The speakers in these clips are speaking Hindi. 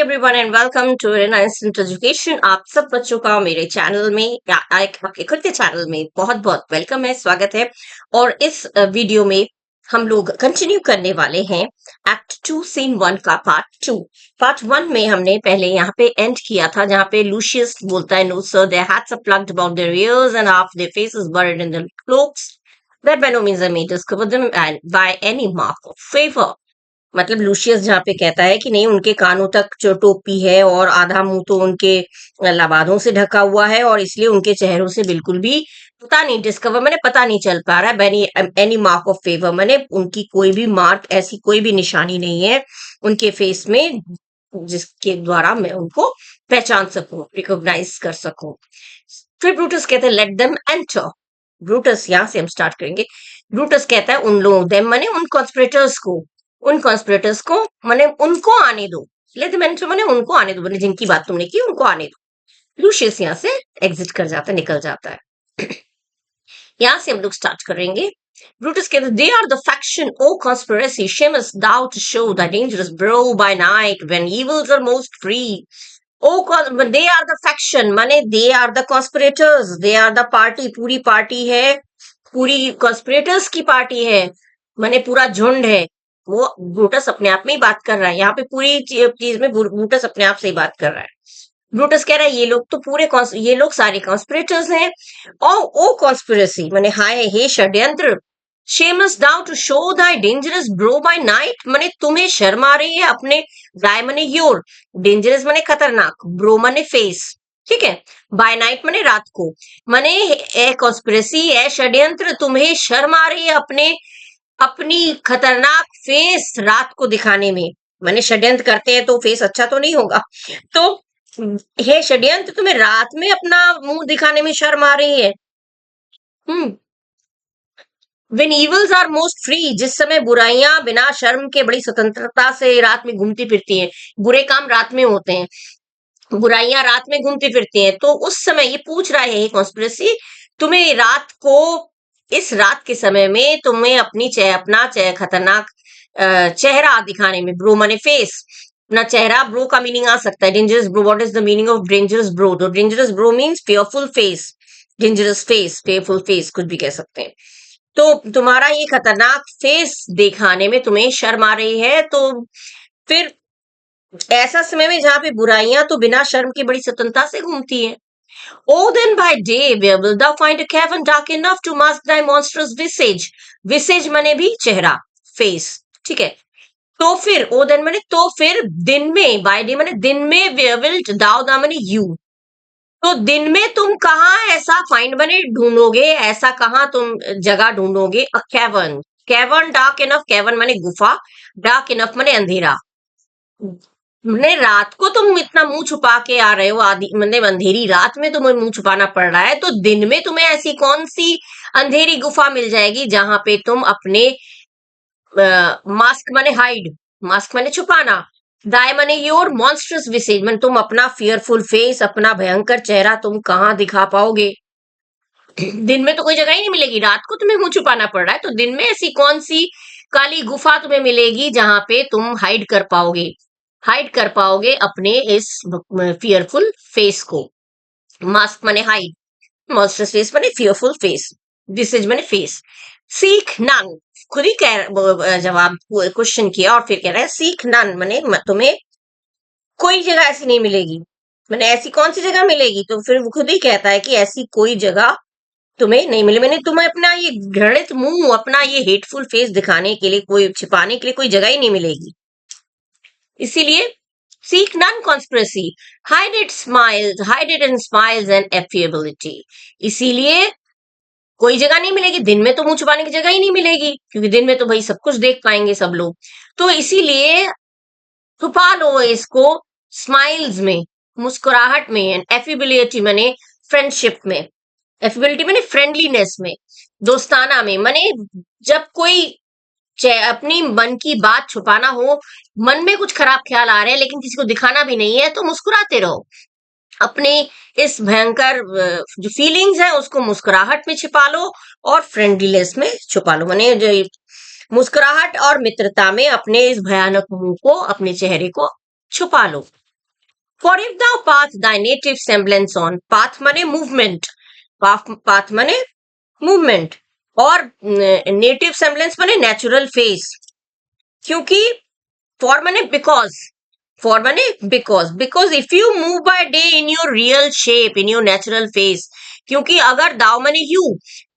Everyone and welcome to Rena instant education. आप सब बच्चों का मेरे चैनल में या आपके खुद के चैनल में बहुत बहुत वेलकम है, स्वागत है। और इस वीडियो में हम लोग कंटिन्यू करने वाले हैं एक्ट 2 सीन 1 का पार्ट 2। पार्ट 1 में हमने पहले यहाँ पे एंड किया था, जहाँ पे लूशियस बोलता है, no sir, their hats are plucked about their ears and half their faces बuried in their cloaks, that by no means I may discover them and by any mark of favor। मतलब लूशियस जहाँ पे कहता है कि नहीं, उनके कानों तक जो टोपी है और आधा मुंह तो उनके लबादों से ढका हुआ है, और इसलिए उनके चेहरों से बिल्कुल भी पता नहीं, डिस्कवर मैंने पता नहीं चल पा रहा है। एनी मार्क ऑफ फेवर मैंने उनकी कोई भी मार्क, ऐसी कोई भी निशानी नहीं है उनके फेस में जिसके द्वारा मैं उनको पहचान सकूं, रिकॉग्नाइज कर सकूं। फिर ब्रूटस कहते हैं लेट देम एंटर। ब्रूटस, यहां से हम स्टार्ट करेंगे। ब्रूटस कहता है उन लोगों, देम माने उन कॉन्स्पिरेटर्स को माने उनको आने दो। लेट देम एंटर माने उनको आने दो, माने जिनकी बात तुमने की उनको आने दो। लूशियस यहां से एग्जिट कर जाता है, निकल जाता है। यहां से हम लोग स्टार्ट करेंगे। ब्रूटस कहते हैं they are the faction O conspiracy shamest thou to show the dangerous brow by night when evils are most free. They are the faction माने they are the conspirators, they are the party, पूरी पार्टी है, पूरी कॉन्स्पिरेटर्स की पार्टी है, माने पूरा झुंड है। वो ब्रूटस अपने आप में ही बात कर रहा है, यहाँ पे पूरी चीज में ब्रूटस अपने आप से ही बात कर रहा है। ब्रूटस कह रहा है ये लोग तो ये लोग सारे कॉन्स्पिरेटर्स हैं। और ओ कॉन्स्पिरेसी माने हाय, हे षड्यंत्र। Sham'st thou to show thy dangerous brow by night माने तुम्हें शर्म आ रही है अपने, दाई माने योर, डेंजरस माने खतरनाक, ब्रो माने फेस, ठीक है, बाय नाइट माने रात को, माने ए कॉन्स्पिरेसी, ए षड्यंत्र, तुम्हें शर्म आ रही है अपने अपनी खतरनाक फेस रात को दिखाने में। माने षड्यंत्र करते हैं तो फेस अच्छा तो नहीं होगा, तो हे षड्यंत्र, तुम्हें रात में अपना मुंह दिखाने में शर्म आ रही है। When evils are most free, जिस समय बुराइयां बिना शर्म के बड़ी स्वतंत्रता से रात में घूमती फिरती हैं, बुरे काम रात में होते हैं, बुराइयां रात में घूमती फिरती हैं, तो उस समय ये पूछ रहा है कॉन्स्पिरेसी, तुम्हें रात को, इस रात के समय में तुम्हें अपना खतरनाक चेहरा दिखाने में, ब्रो माने फेस, अपना चेहरा, ब्रो का मीनिंग आ सकता है dangerous brow. What is the meaning of dangerous brow? तो dangerous brow means fearful face, dangerous face, fearful face कुछ भी कह सकते हैं। तो तुम्हारा ये खतरनाक फेस दिखाने में तुम्हें शर्म आ रही है, तो फिर ऐसा समय में जहां पे बुराइयां तो बिना शर्म के बड़ी स्वतंत्रता से घूमती हैं। Oh, then by day where wilt thou find a cavern dark enough to mask thy monstrous visage? Visage माने भी चेहरा, फेस, ठीक है। तो फिर ओ देन माने तो फिर दिन में, बाय डे माने दिन में, where wilt thou दा माने यू, तो दिन में तुम कहाँ ऐसा फाइंड बने ढूंढोगे, ऐसा कहाँ तुम जगह ढूंढोगे। A cavern, cavern dark enough, cavern माने गुफा, डार्क इनफ माने अंधेरा। मैंने रात को तुम इतना मुंह छुपा के आ रहे हो, आदि मतलब अंधेरी रात में तुम्हें मुंह छुपाना पड़ रहा है, तो दिन में तुम्हें ऐसी कौन सी अंधेरी गुफा मिल जाएगी जहां पे तुम अपने मास्क माने हाइड, मास्क माने छुपाना, दाय माने योर, मॉन्स्ट्रस विसेज माने तुम अपना फियरफुल फेस, अपना भयंकर चेहरा तुम कहाँ दिखा पाओगे। दिन में तो कोई जगह ही नहीं मिलेगी, रात को तुम्हें मुंह छुपाना पड़ रहा है, तो दिन में ऐसी कौन सी काली गुफा तुम्हें मिलेगी जहां पे तुम हाइड कर पाओगे अपने इस फियरफुल फेस को। मास्क माने हाइड, मॉन्स्टर्स फेस माने फियरफुल फेस, विसेज माने फेस। सीख नन, खुद ही जवाब क्वेश्चन किया और फिर कह रहा है सीख नन माने तुम्हें कोई जगह ऐसी नहीं मिलेगी, मैंने ऐसी कौन सी जगह मिलेगी, तो फिर वो खुद ही कहता है कि ऐसी कोई जगह तुम्हें नहीं मिले, मैंने तुम्हें अपना ये घृणित मुंह, अपना ये हेटफुल फेस दिखाने के लिए, कोई छिपाने के लिए कोई जगह ही नहीं मिलेगी। इसीलिए seek none conspiracy, hide it in smiles and affability। इसीलिए कोई जगह नहीं मिलेगी, दिन में तो मुंह छुपाने की जगह ही नहीं मिलेगी, क्योंकि दिन में तो भाई सब कुछ देख पाएंगे सब लोग, तो इसीलिए छुपा लो इसको स्माइल्स में, मुस्कुराहट में, एंड एफिबिलिटी माने फ्रेंडशिप में, एफिबिलिटी माने फ्रेंडलीनेस में, दोस्ताना में, माने जब कोई अपनी मन की बात छुपाना हो, मन में कुछ खराब ख्याल आ रहे हैं लेकिन किसी को दिखाना भी नहीं है, तो मुस्कुराते रहो, अपने इस भयंकर जो फीलिंग्स है उसको मुस्कुराहट में छिपा लो और फ्रेंडलीनेस में छुपा लो, माने जो मुस्कुराहट और मित्रता में अपने इस भयानक मुंह को, अपने चेहरे को छुपा लो। For if thou path thy native semblance on, path माने मूवमेंट, पाथ माने मूवमेंट, और नेटिव सेम्बलेंस माने नेचुरल फेस, क्योंकि फॉर माने बिकॉज, फॉर माने because if you move by day in your real shape, in your natural face, क्योंकि अगर दाव माने यू,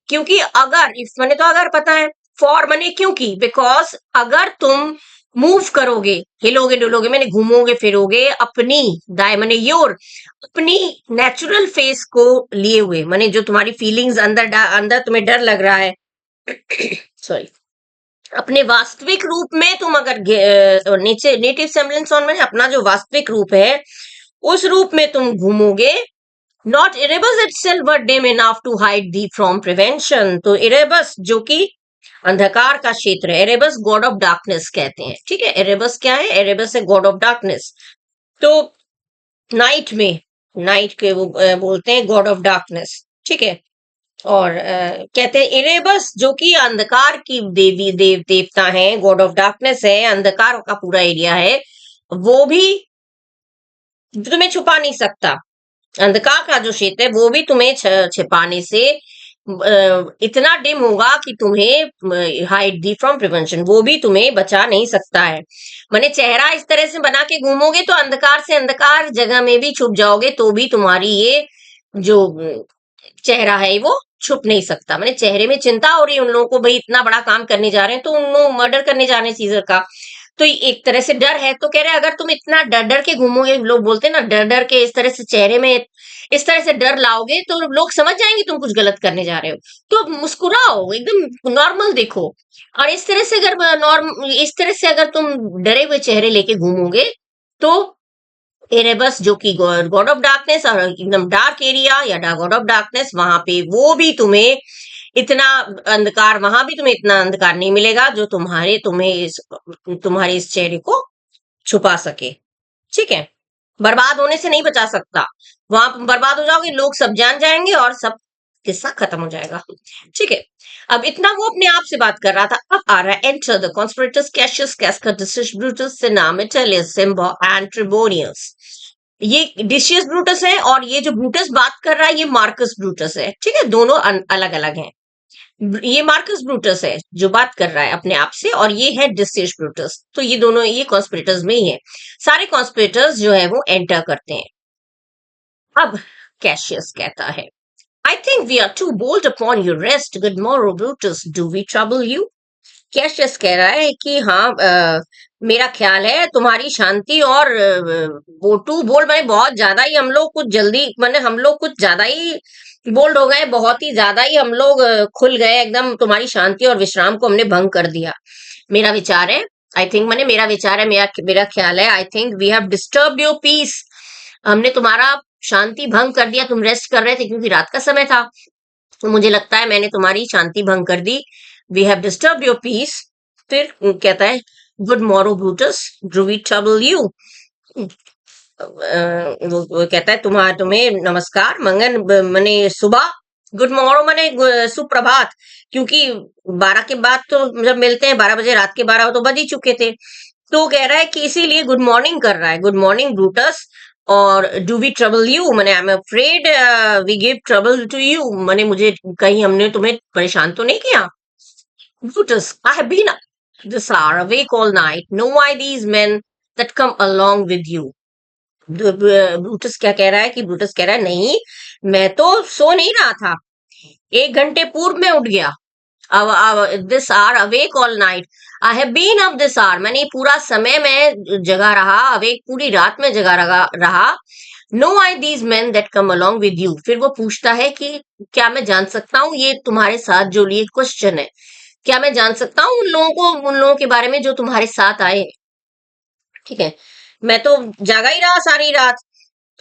क्योंकि अगर, इफ माने तो अगर पता है, फॉर माने क्योंकि, बिकॉज अगर तुम मूव करोगे, हिलोगे डुलोगे मैंने घूमोगे फिरोगे अपनी, दाय माने योर, अपनी नेचुरल फेस को लिए हुए, माने जो तुम्हारी फीलिंग्स अंदर अंदर तुम्हें डर लग रहा है सॉरी, अपने वास्तविक रूप में तुम अगर नीचे नेटिव सेम्बलेंस ऑन में अपना जो वास्तविक रूप है उस रूप में तुम घूमोगे, not Erebus itself but dim enough to hide thee from prevention, तो इरेबस जो कि अंधकार का क्षेत्र है, एरेबस गॉड ऑफ डार्कनेस कहते हैं, ठीक है, एरेबस क्या है, एरेबस है गॉड ऑफ डार्कनेस, तो नाइट में, नाइट के वो बोलते हैं गॉड ऑफ डार्कनेस, ठीक है, और कहते हैं इरेबस जो कि अंधकार की देवी देवता है, गॉड ऑफ डार्कनेस है, अंधकार का पूरा एरिया है, वो भी तुम्हें छुपा नहीं सकता, अंधकार का जो क्षेत्र है वो भी तुम्हें छिपाने से इतना डिम होगा कि तुम्हें हाइड दी फ्रॉम प्रिवेंशन, वो भी तुम्हें बचा नहीं सकता है, माने चेहरा इस तरह से बना के घूमोगे तो अंधकार से अंधकार जगह में भी छुप जाओगे, तो भी तुम्हारी ये जो चेहरा है वो छुप नहीं सकता, माने चेहरे में चिंता हो रही है उन लोगों को, भाई इतना बड़ा काम करने जा रहे हैं, तो उन लोग मर्डर करने जा रहे हैं सीजर का, तो एक तरह से डर है, तो कह रहे हैं अगर तुम इतना डर डर के घूमोगे, लोग बोलते हैं ना डर डर के, इस तरह से चेहरे में इस तरह से डर लाओगे तो लोग समझ जाएंगे तुम कुछ गलत करने जा रहे हो, तो मुस्कुराओ, एकदम नॉर्मल देखो, और इस तरह से अगर इस तरह से अगर तुम डरे हुए चेहरे लेके घूमोगे तो एरेबस जो कि गॉड ऑफ डार्कनेस और एकदम डार्क एरिया या गॉड ऑफ डार्कनेस, वहां पे वो भी तुम्हें इतना अंधकार, वहां भी तुम्हें इतना अंधकार नहीं मिलेगा जो तुम्हारे इस चेहरे को छुपा सके, ठीक है, बर्बाद होने से नहीं बचा सकता, वहां बर्बाद हो जाओगे, लोग सब जान जाएंगे और सब किस्सा खत्म हो जाएगा, ठीक है, अब इतना वो अपने आप से बात कर रहा था, अब आ रहा है enter the conspirators Cassius Casca Decius Brutus Cinna Metellus Cimber and Trebonius, ये डिशियस ब्रूटस है और ये जो ब्रूटस बात कर रहा है ये मार्कस ब्रूटस है, ठीक है, दोनों अलग अलग हैं, ये मार्कस ब्रूटस है जो बात कर रहा है अपने आप से, और ये है डिसियस ब्रूटस, तो ये दोनों ये कॉन्स्पिरेटर्स में ही है, सारे कॉन्स्पिरेटर्स जो है वो एंटर करते हैं, अब कैशियस कहता है, I think we are too bold upon your rest. Good morrow, Brutus. Do we trouble you? Cassius कह रहा है कि हाँ, मेरा ख्याल है तुम्हारी शांति और वो टू बोल्ड, मैंने बहुत ज्यादा ही हम लोग कुछ जल्दी, मैंने हम लोग कुछ ज्यादा ही बोल्ड हो गए, बहुत ही ज्यादा ही हम लोग खुल गए एकदम, तुम्हारी शांति और विश्राम को हमने भंग कर दिया, मेरा विचार है, आई थिंक मैंने मेरा विचार है, मेरा ख्याल है, I think we have disturb your peace, हमने तुम्हारा शांति भंग कर दिया, तुम रेस्ट कर रहे थे क्योंकि रात का समय था, तो मुझे लगता है मैंने तुम्हारी शांति भंग कर दी, we have disturb your peace, फिर कहता है good morrow Brutus, do we trouble you, वो कहता है तुम्हें नमस्कार, मंगन मने सुबह, गुड मॉर्निंग मने सुप्रभात, क्योंकि 12 के बाद तो जब मिलते हैं 12 बजे, रात के 12 तो बज ही चुके थे, तो कह रहा है कि इसीलिए गुड मॉर्निंग कर रहा है, गुड मॉर्निंग ब्रूटस, और डू वी ट्रबल यू मने I am afraid we give trouble to you, मने मुझे कहीं हमने तुम्हें परेशान तो नहीं किया, Brutus I have been this hour awake all night, know why these men that come along with you, Brutus क्या कह रहा है कि ब्रूटस कह रहा है नहीं, मैं तो सो नहीं रहा था, 1 घंटे पूर्व में उठ गया, this hour awake all night, I have been up this hour, मैंने पूरा समय में जगा रहा, अवेक पूरी रात में जगा रहा, know I these men that come along with you, फिर वो पूछता है कि क्या मैं जान सकता हूँ ये तुम्हारे साथ जो, ये क्वेश्चन है, क्या मैं जान सकता हूँ उन लोगों के बारे में जो तुम्हारे साथ आए, ठीक है, मैं तो जागा ही रहा सारी रात,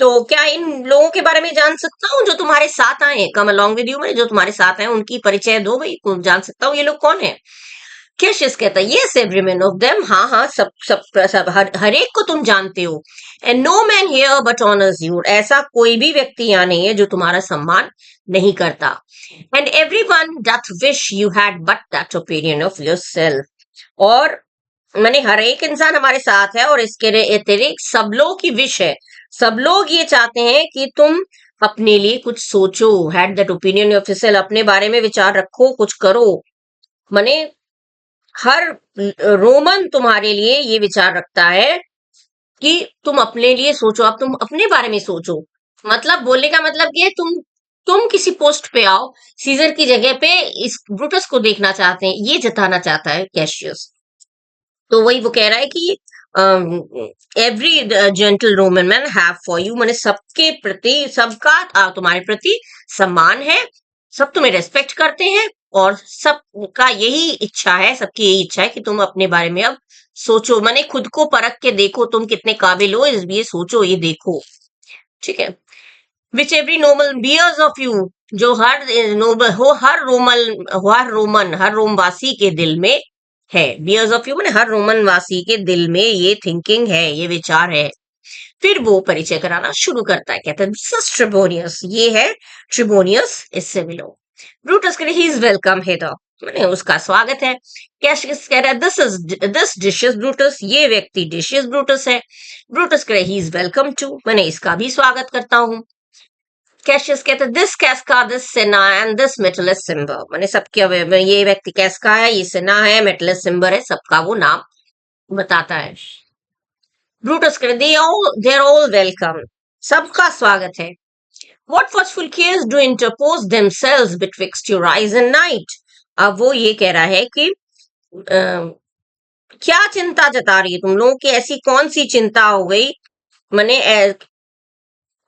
तो क्या इन लोगों के बारे में जान सकता हूँ जो तुम्हारे साथ आए, कम अलोंग विद यू में जो तुम्हारे साथ आए उनकी परिचय दो भाई, जान सकता हूँ ये लोग कौन है, कैशियस कहता है yes every man of them, हाँ हाँ सब सब सब हर एक को तुम जानते हो, and no man here but honours you, ऐसा कोई भी व्यक्ति यहाँ नहीं है जो तुम्हारा सम्मान नहीं करता, and every one doth wish you had but that opinion of your self, और माने हर एक इंसान हमारे साथ है और इसके अतिरिक्त सब लोग की विश है, सब लोग ये चाहते हैं कि तुम अपने लिए कुछ सोचो, हैड दैट ओपिनियन ऑफिशियल, अपने बारे में विचार रखो, कुछ करो। माने हर रोमन तुम्हारे लिए ये विचार रखता है कि तुम अपने लिए सोचो, अब तुम अपने बारे में सोचो। मतलब बोलने का मतलब ये है, तुम किसी पोस्ट पे आओ, सीजर की जगह पे इस ब्रूटस को देखना चाहते हैं, ये जताना चाहता है कैशियस। तो वही वो कह रहा है कि every gentle Roman man have for you, मैंने सबके प्रति, सबका तुम्हारे प्रति सम्मान है, सब तुम्हें रेस्पेक्ट करते हैं, और सबका यही इच्छा है, सबकी यही इच्छा है कि तुम अपने बारे में अब सोचो, मैंने खुद को परख के देखो तुम कितने काबिल हो, ये सोचो, ये देखो। ठीक है। Which every noble bears of you, जो हर नोबल हो, हर रोमवासी के दिल में है। बियर्स ऑफ यू मैंने हर रोमन वासी के दिल में ये थिंकिंग है, ये विचार है। फिर वो परिचय कराना शुरू करता है, कहता है दिस इज ट्रिबोनियस, ये है ट्रिबोनियस, इससे मिलो। ब्रूटस कह रहे ही इज वेलकम हियर, मैंने उसका स्वागत है। कैशियस कह रहा है दिस डिशियस ब्रूटस, ये व्यक्ति डिशियस ब्रूटस है। ब्रूटस कह रहे ही इज वेलकम टू, मैंने इसका भी स्वागत करता हूँ। कैशियस कहते हैं दिस कैस्का, दिस सेना एंड दिस मेटलस सिम्बर, मैंने सबके ये व्यक्ति कैस्का है, ये सेना है, मेटलस सिम्बर है, सबका वो नाम बताता है। ब्रूटस कहते दे आर ऑल वेलकम, सबका स्वागत है। What watchful cares do interpose themselves betwixt your eyes and night? अब वो ये कह रहा है कि क्या चिंता जता रही है तुम लोगों की, ऐसी कौन सी चिंता हो गई, मैंने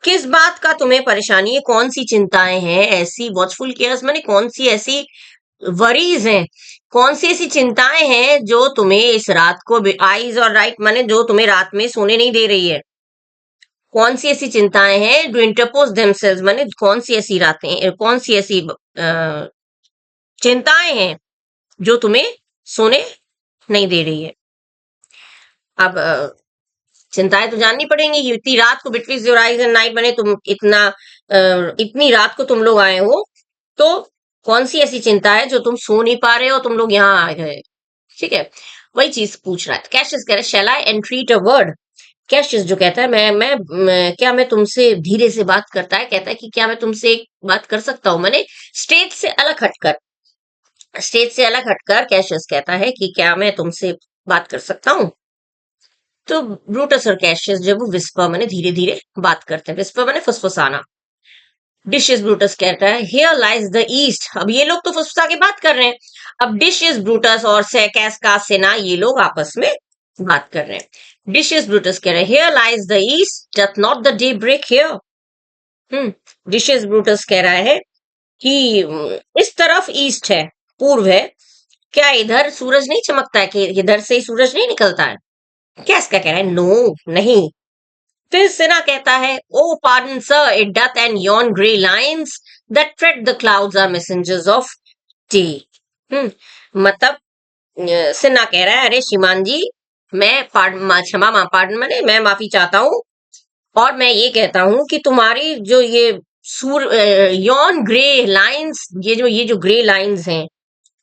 किस बात का तुम्हें परेशानी है, कौन सी चिंताएं हैं ऐसी, वॉचफुल केयर्स मैंने कौन सी ऐसी वरीज हैं, कौन सी ऐसी चिंताएं हैं जो तुम्हें इस रात को, आईज और राइट मैंने जो तुम्हें रात में सोने नहीं दे रही है, कौन सी ऐसी चिंताएं हैं जो इंटरपोज देमसेल्व्स, मैंने कौन सी ऐसी रातें, कौन सी ऐसी चिंताएं हैं जो तुम्हें सोने नहीं दे रही है। अब चिंताएं तो जाननी पड़ेंगी, इतनी रात को between your eyes and night, मैंने तुम इतनी रात को तुम लोग आए हो, तो कौन सी ऐसी चिंता है जो तुम सो नहीं पा रहे हो, तुम लोग यहाँ आ गए। ठीक है, वही चीज पूछ रहा है। कैशियस कह रहा है शैल आई एंट्रीट अ वर्ड, कैशियस जो कहता है क्या मैं तुमसे धीरे से बात करता है, कहता है कि क्या मैं तुमसे एक बात कर सकता हूँ, मैंने स्टेज से अलग हटकर कैशियस कहता है कि क्या मैं तुमसे बात कर सकता हूँ। तो ब्रूटस और कैशियस जब वो विस्पर मैंने धीरे धीरे बात करते हैं, विस्पर मैंने फुसफुसाना। डिशियस ब्रूटस कहता है हियर लाइज द ईस्ट, अब ये लोग तो फुसफुसा के बात कर रहे हैं, अब डिशियस ब्रूटस और कैसका सेना ये लोग आपस में बात कर रहे हैं। डिशियस ब्रूटस कह रहे हैं here lies the east doth not the day break here. Decius Brutus कह रहा है कि इस तरफ ईस्ट है, पूर्व है, क्या इधर सूरज नहीं चमकता है, कि इधर से ही सूरज नहीं निकलता है। कैसका कह रहा है नो, नहीं। फिर सिन्हा कहता है O pardon sir, it doth and yon grey lines that fret the clouds are messengers of day. मतलब सिन्हा कह रहा है अरे श्रीमान जी, मैं पार्डन मैंने मैं माफी चाहता हूँ, और मैं ये कहता हूँ कि तुम्हारी जो ये यॉन ग्रे लाइन्स, ये जो ग्रे लाइन्स हैं,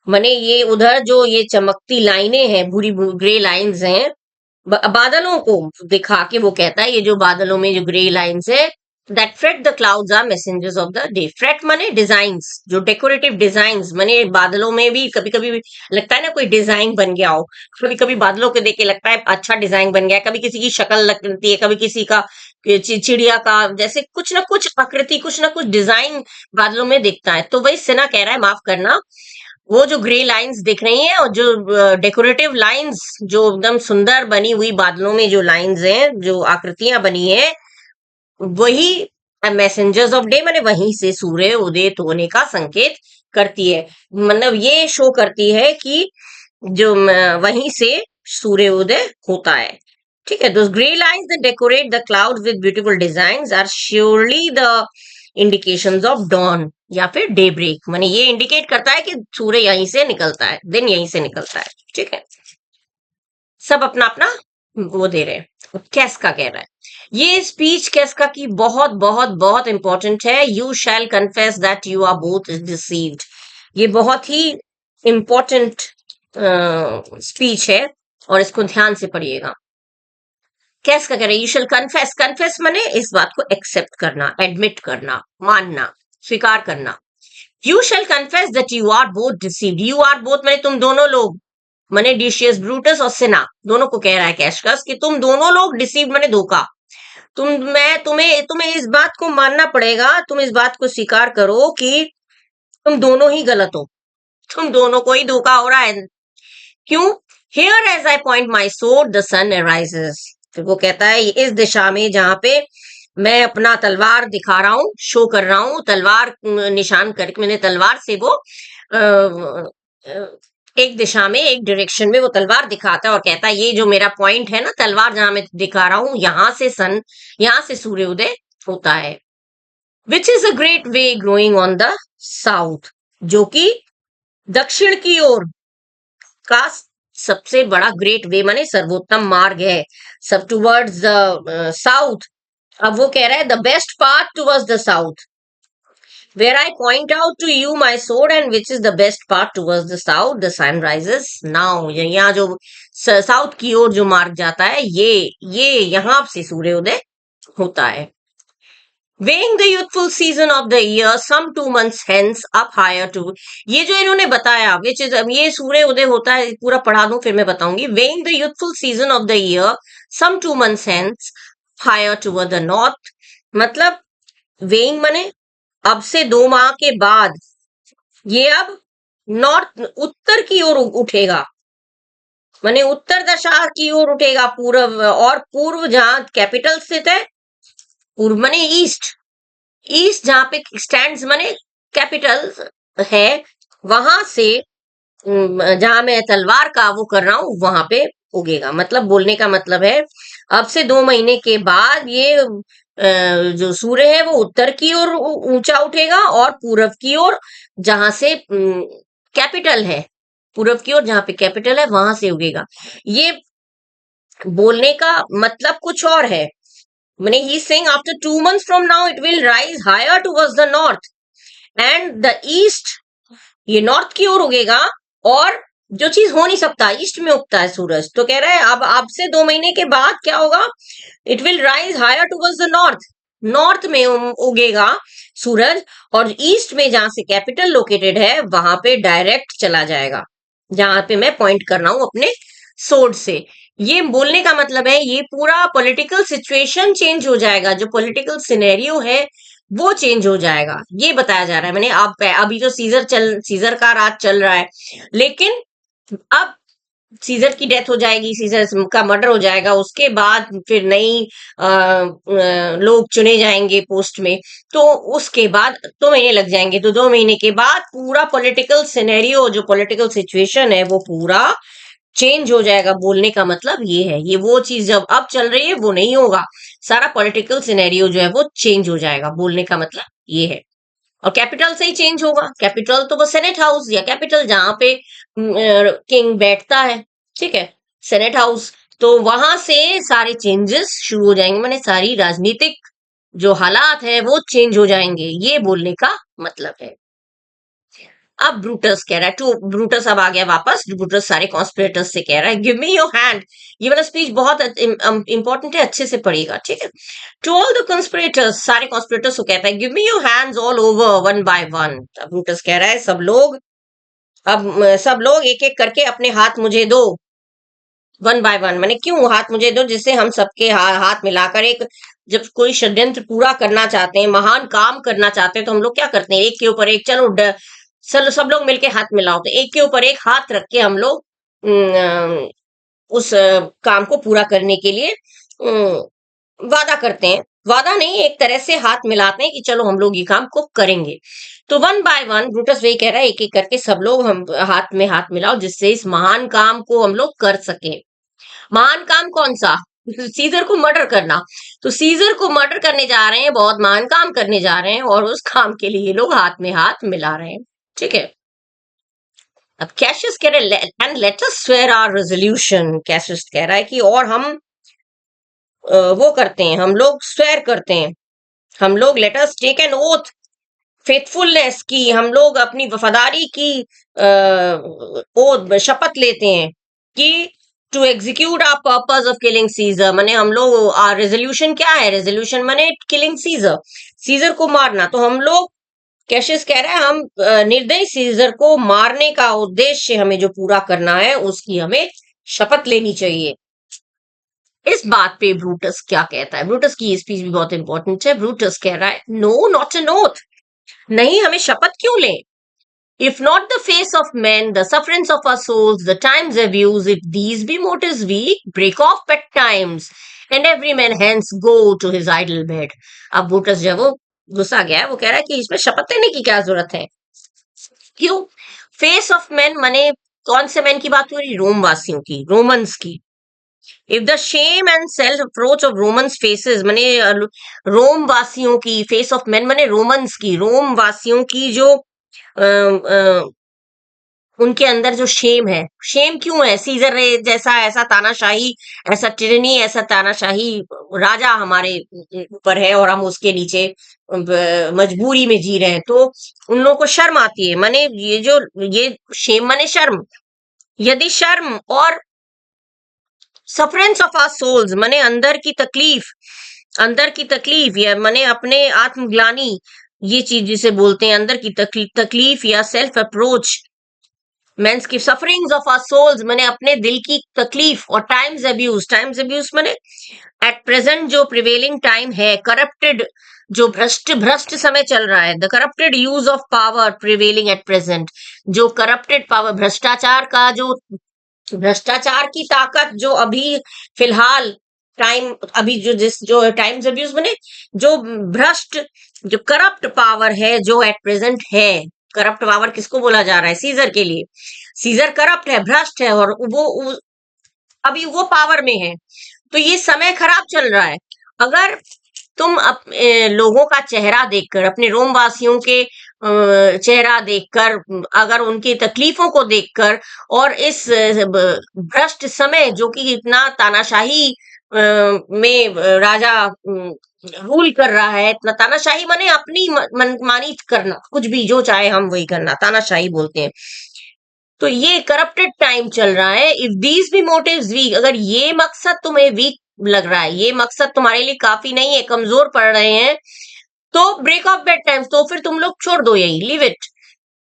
माने ये उधर जो ये चमकती लाइनें हैं, भूरी ग्रे लाइन्स हैं, बादलों को दिखा के वो कहता है ये जो बादलों में जो ग्रे लाइन्स है, that fret the clouds are messengers of the day. Fret माने डिजाइन्स, जो डेकोरेटिव डिजाइन्स, माने बादलों में भी कभी कभी लगता है ना कोई डिजाइन बन गया हो, कभी कभी बादलों के देख के लगता है अच्छा डिजाइन बन गया है, कभी किसी की शक्ल लगती है, कभी किसी का चिड़िया का, जैसे कुछ ना कुछ आकृति, कुछ ना कुछ डिजाइन बादलों में दिखता है। तो वही सिन्हा कह रहा है माफ करना, वो जो ग्रे लाइंस दिख रही हैं और जो डेकोरेटिव लाइंस, जो एकदम सुंदर बनी हुई बादलों में जो लाइंस हैं, जो आकृतियां बनी हैं, वही मैसेंजर्स ऑफ डे माने वहीं से सूर्य उदित होने का संकेत करती है, मतलब ये शो करती है कि जो वहीं से सूर्य उदय होता है। ठीक है, those gray lines that decorate the clouds with beautiful designs are surely the indications of dawn या फिर डे ब्रेक, माने ये इंडिकेट करता है कि सूर्य यहीं से निकलता है, दिन यहीं से निकलता है। ठीक है, सब अपना अपना वो दे रहे हैं। कैस्का कह रहा है ये स्पीच कैस्का की बहुत बहुत बहुत इंपॉर्टेंट है। You shall confess that you are both deceived, ये बहुत ही इंपॉर्टेंट स्पीच है। और इसको ध्यान से पढ़िएगा। कैस का कह रहे, यू शैल कन्फेस। कन्फेस माने इस बात को एक्सेप्ट करना, एडमिट करना, मानना, स्वीकार करना। You shall confess that you are both deceived. You are both माने तुम दोनों लोग, माने डिशियस ब्रूटस और सिना, दोनों को कह रहा है कैशकस कि तुम दोनों लोग डिसीव्ड माने धोखा। मैं तुम्हें तुम्हें इस बात को मानना पड़ेगा, तुम इस बात को स्वीकार करो कि तुम दोनों ही गलत हो, तुम दोनों को ही धोखा हो रहा है। क्यों? Here as I point my sword the sun arises। फिर वो कहता है इस दिशा में जहां पे मैं अपना तलवार दिखा रहा हूं, शो कर रहा हूं, तलवार निशान करके मैंने तलवार से वो एक दिशा में, एक डायरेक्शन में वो तलवार दिखाता है और कहता है ये जो मेरा पॉइंट है ना, तलवार जहां मैं दिखा रहा हूं, यहां से सूर्योदय होता है। Which is a great way growing on the south, जो कि दक्षिण की ओर का सबसे बड़ा ग्रेट वे माने सर्वोत्तम मार्ग है, सब टूवर्ड्स द साउथ। अब वो कह रहा है the best path towards the south, where I point out to you my sword and which is the best path towards the south the sun rises now. यहाँ जो साउथ की ओर जो मार्ग जाता है, ये यहाँ से सूर्योदय होता है। Weighing the youthful season of the year, some 2 months hence, up higher to, ये जो इन्होंने बताया which is, ये सूर्य उदय होता है, पूरा पढ़ा दूं फिर मैं बताऊंगी। Weighing the youthful season of the year, some 2 months hence, higher toward the north, मतलब weighing माने अब से 2 माह के बाद ये अब नॉर्थ, उत्तर की ओर उठेगा, माने उत्तर दशा की ओर उठेगा, पूर्व, और पूर्व जहां कैपिटल स्थित है, पूर्व माने ईस्ट, ईस्ट जहां पे स्टैंड्स माने कैपिटल है, वहां से जहां मैं तलवार का वो कर रहा हूं वहां पे उगेगा। मतलब बोलने का मतलब है अब से 2 महीने के बाद ये जो सूर्य है वो उत्तर की ओर ऊंचा उठेगा और पूरब की ओर जहां से कैपिटल है, पूरब की ओर जहां पे कैपिटल है वहां से उगेगा। ये बोलने का मतलब कुछ और है, मैंने ही saying after 2 months from now it will rise higher towards the north and the east, ये नॉर्थ की ओर उगेगा, और जो चीज हो नहीं सकता, ईस्ट में उगता है सूरज, तो कह रहा है अब से 2 महीने के बाद क्या होगा, it will rise higher towards the north, north में उगेगा सूरज, और ईस्ट में जहां से कैपिटल लोकेटेड है वहां पे डायरेक्ट चला जाएगा, जहां पे मैं पॉइंट कर रहा हूं अपने सोर्ड से। ये बोलने का मतलब है ये पूरा पॉलिटिकल सिचुएशन चेंज हो जाएगा, जो पॉलिटिकल सिनेरियो है वो चेंज हो जाएगा, ये बताया जा रहा है। मैंने अब अभी तो सीजर का राज चल रहा है, लेकिन अब सीजर की डेथ हो जाएगी, सीजर का मर्डर हो जाएगा, उसके बाद फिर नई लोग चुने जाएंगे पोस्ट में, तो उसके बाद 2 महीने लग जाएंगे, तो 2 महीने के बाद पूरा पॉलिटिकल सिनेरियो, जो पॉलिटिकल सिचुएशन है वो पूरा चेंज हो जाएगा। बोलने का मतलब ये है, ये वो चीज जब अब चल रही है वो नहीं होगा, सारा पॉलिटिकल सिनेरियो जो है वो चेंज हो जाएगा, बोलने का मतलब ये है। और कैपिटल से ही चेंज होगा, कैपिटल तो वो सेनेट हाउस या कैपिटल जहां पे किंग बैठता है, ठीक है, सेनेट हाउस, तो वहां से सारे चेंजेस शुरू हो जाएंगे, माने सारी राजनीतिक जो हालात है वो चेंज हो जाएंगे, ये बोलने का मतलब है। अब ब्रूटस कह रहा है, टू ब्रूटस अब आ गया वापस, ब्रूटस सारे कॉन्स्पिरेटर्स से कह रहा है गिव मी योर हैंड। ये वाला स्पीच बहुत इंपॉर्टेंट है, अच्छे से पढ़िएगा, ठीक है। टू ऑल द कॉन्स्पिरेटर्स, सारे कॉन्स्पिरेटर्स को कहता है give me your hands all over one by one. Brutus कह रहा है सब लोग, अब सब लोग एक एक करके अपने हाथ मुझे दो, वन बाय वन माने क्यों हाथ मुझे दो, जिससे हम सबके हाथ मिलाकर एक, जब कोई षड्यंत्र पूरा करना चाहते हैं, महान काम करना चाहते हैं, तो हम लोग क्या करते हैं, एक के ऊपर एक, चलो चलो सब लोग मिलके हाथ मिलाओ, तो एक के ऊपर एक हाथ रख के हम लोग उस काम को पूरा करने के लिए वादा करते हैं, वादा नहीं, एक तरह से हाथ मिलाते हैं कि चलो हम लोग ये काम को करेंगे। तो वन बाय वन ब्रूटस वही कह रहा है एक एक करके सब लोग हम हाथ में हाथ मिलाओ, जिससे इस महान काम को हम लोग कर सके। महान काम कौन सा, सीजर को मर्डर करना, तो सीजर को मर्डर करने जा रहे हैं, बहुत महान काम करने जा रहे हैं, और उस काम के लिए ये लोग हाथ में हाथ मिला रहे हैं, ठीक है। अब कैशियस कह रहे and let us swear our resolution, Cassius कह रहा है कि और हम वो करते हैं, हम लोग स्वेयर करते हैं, हम लोग let us take an oath faithfulness की, हम लोग अपनी वफादारी की ओथ शपथ लेते हैं कि to execute our purpose of killing Caesar, माने हम लोग रेजोल्यूशन क्या है, रेजोल्यूशन माने किलिंग सीजर, सीजर को मारना। तो हम लोग, कैशियस कह रहा है, हम निर्दयी सीजर को मारने का उद्देश्य हमें जो पूरा करना है उसकी हमें शपथ लेनी चाहिए। इस बात पे ब्रूटस क्या कहता है, ब्रूटस की स्पीच भी बहुत इंपॉर्टेंट है। ब्रूटस कह रहा है, नो नॉट एन ओथ, नहीं हमें शपथ क्यों लें? If not the face of men, the sufferings of our souls, the times abuse, if these be motives weak, break off at times, and every man hence go to his idle bed. अब ब्रूटस जब वो गुस्सा गया है, वो कह रहा है कि इसमें शपथ लेने की क्या जरूरत है? क्यों? फेस ऑफ मैन माने कौन से मैन की बात हो रही? रोम वासियों की, रोमन्स की। If the shame and self approach of Romans faces माने रोम वासियों की, फेस ऑफ मैन माने रोमन्स की, रोम वासियों की जो उनके अंदर जो शेम है, शेम क्यों है? सीजर जैसा ऐसा तानाशाही, ऐसा टिरनी, ऐसा तानाशाही राजा हमारे ऊपर है और हम उसके नीचे मजबूरी में जी रहे हैं, तो उन लोगों को शर्म आती है। माने ये शेम माने शर्म। यदि शर्म और सफरेंस ऑफ आर सोल्स माने अंदर की तकलीफ या माने अपने आत्मग्लानी, ये चीज जिसे बोलते हैं अंदर की तकलीफ या सेल्फ अप्रोच, मेंस की सफरिंग्स ऑफ आवर सोल्स माने अपने दिल की तकलीफ, और टाइम्स अब्यूज माने एट प्रेजेंट जो प्रिवेलिंग टाइम है, करप्टेड जो भ्रष्ट समय चल रहा है, the corrupted use of power prevailing at present, जो करप्टेड पावर, भ्रष्टाचार की ताकत जो अभी फिलहाल टाइम, अभी जो टाइम्स अब्यूज माने जो भ्रष्ट, जो करप्ट पावर है जो एट प्रेजेंट है। करप्ट पावर किसको बोला जा रहा है? सीजर के लिए। सीजर करप्ट है, भ्रष्ट है, और अभी वो पावर में है, तो ये समय खराब चल रहा है। अगर तुम लोगों का चेहरा देखकर, अपने रोम वासियों के चेहरा देखकर, अगर उनकी तकलीफों को देखकर, और इस भ्रष्ट समय जो कि इतना तानाशाही में राजा रूल कर रहा है, इतना तानाशाही माने अपनी मनमानी करना, कुछ भी जो चाहे हम वही करना, तानाशाही बोलते हैं। तो ये करप्टेड टाइम चल रहा है। इफ दीज भी मोटिव्स वीक, अगर ये मकसद तुम्हें वीक लग रहा है, ये मकसद तुम्हारे लिए काफी नहीं है, कमजोर पड़ रहे हैं, तो ब्रेक ऑफ बेड टाइम्स, तो फिर तुम लोग छोड़ दो, यही लिव इट।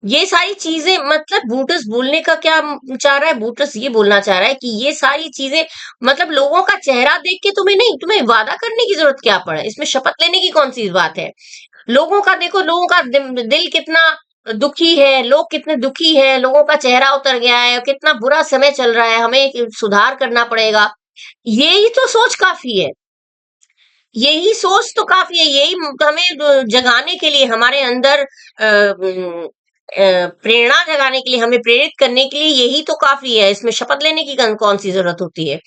ये सारी चीजें, मतलब ब्रूटस बोलने का क्या चाह रहा है? ब्रूटस ये बोलना चाह रहा है कि ये सारी चीजें, मतलब लोगों का चेहरा देख के तुम्हें नहीं, तुम्हें वादा करने की जरूरत क्या पड़ा? इसमें शपथ लेने की कौन सी बात है? लोगों का देखो, लोगों का दिल कितना दुखी है, लोग कितने दुखी है, लोगों का चेहरा उतर गया है, कितना बुरा समय चल रहा है, हमें सुधार करना पड़ेगा। यही तो सोच काफी है, यही सोच तो काफी है, यही हमें जगाने के लिए, हमारे अंदर प्रेरणा जगाने के लिए, हमें प्रेरित करने के लिए यही तो काफी है। इसमें शपथ लेने की कौन सी जरूरत होती है?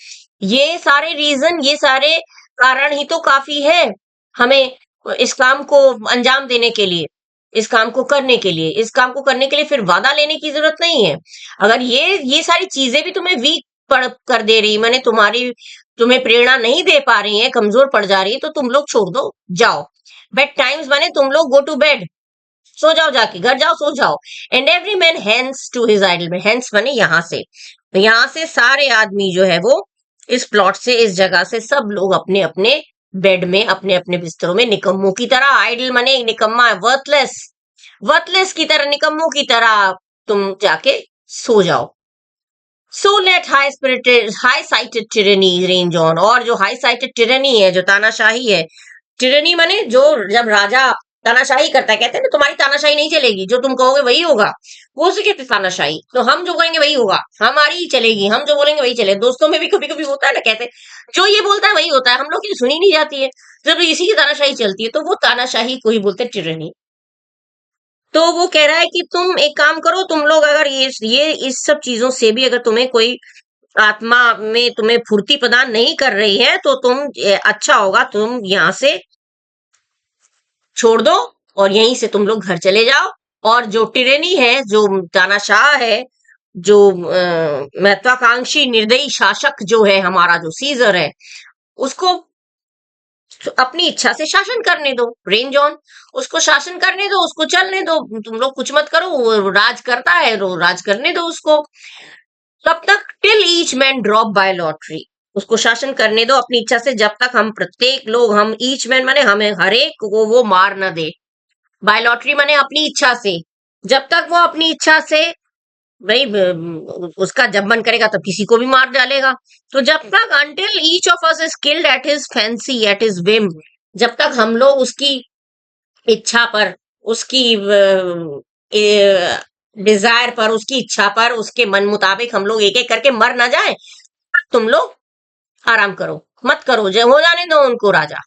ये सारे रीजन, ये सारे कारण ही तो काफी है हमें इस काम को अंजाम देने के लिए, इस काम को करने के लिए, इस काम को करने के लिए फिर वादा लेने की जरूरत नहीं है। अगर ये सारी चीजें भी तुम्हें वीक पड़ कर दे रही, माने तुम्हें प्रेरणा नहीं दे पा रही है, कमजोर पड़ जा रही है, तो तुम लोग छोड़ दो, जाओ। बेड टाइम्स माने तुम लोग गो टू बेड, सो जाओ, जाके घर जाओ, सो जाओ। And every man hence to his idle bed, hence माने यहाँ से सारे आदमी जो है वो इस प्लॉट से, इस जगह से, सब लोग अपने अपने बेड में, अपने अपने बिस्तरों में निकम्मों की तरह, आइडल माने निकम्मा, वर्थलेस की तरह, निकम्मों की तरह तुम जाके सो जाओ। So let high sighted tyranny range on, और जो हाई साइटेड टिरनी है, जो तानाशाही है, टिरनी माने जो जब राजा तानाशाही करता है, कहते हैं ना तुम्हारी तानाशाही नहीं चलेगी, जो तुम कहोगे वही होगा, वो उसे कहते तानाशाही। तो हम जो कहेंगे वही होगा, हमारी ही चलेगी, हम जो बोलेंगे वही चले। दोस्तों में भी कभी कभी होता है ना, कहते जो ये बोलता है वही होता है, हम लोग की सुनी नहीं जाती है, जब इसी की तानाशाही चलती है, तो वो तानाशाही को ही बोलते टिरनी। तो वो कह रहा है कि तुम एक काम करो, तुम लोग अगर ये इस सब चीजों से भी अगर तुम्हें कोई आत्मा में तुम्हें फुर्ती प्रदान नहीं कर रही है, तो अच्छा होगा तुम यहाँ से छोड़ दो, और यहीं से तुम लोग घर चले जाओ। और जो टिरेनी है, जो तानाशाह है, जो महत्वाकांक्षी निर्दयी शासक जो है हमारा, जो सीजर है, उसको अपनी इच्छा से शासन करने दो, रेंज ऑन, उसको शासन करने दो, उसको चलने दो, तुम लोग कुछ मत करो, वो राज करता है, राज करने दो उसको। तब तक till each man drop by lottery, उसको शासन करने दो अपनी इच्छा से, जब तक हम प्रत्येक लोग, हम ईच मैन माने हमें हर एक को वो मार न दे, बाय लॉटरी माने अपनी इच्छा से, जब तक वो अपनी इच्छा से भाई उसका जब मन करेगा तब किसी को भी मार डालेगा। तो जब तक until each of us is killed at his fancy at his Vim, जब तक हम लोग उसकी इच्छा पर, उसकी डिजायर पर, उसकी इच्छा पर, उसके मन मुताबिक हम लोग एक एक करके मर ना जाए, तुम लोग आराम करो, मत करो, जब हो जाने दो उनको राजा।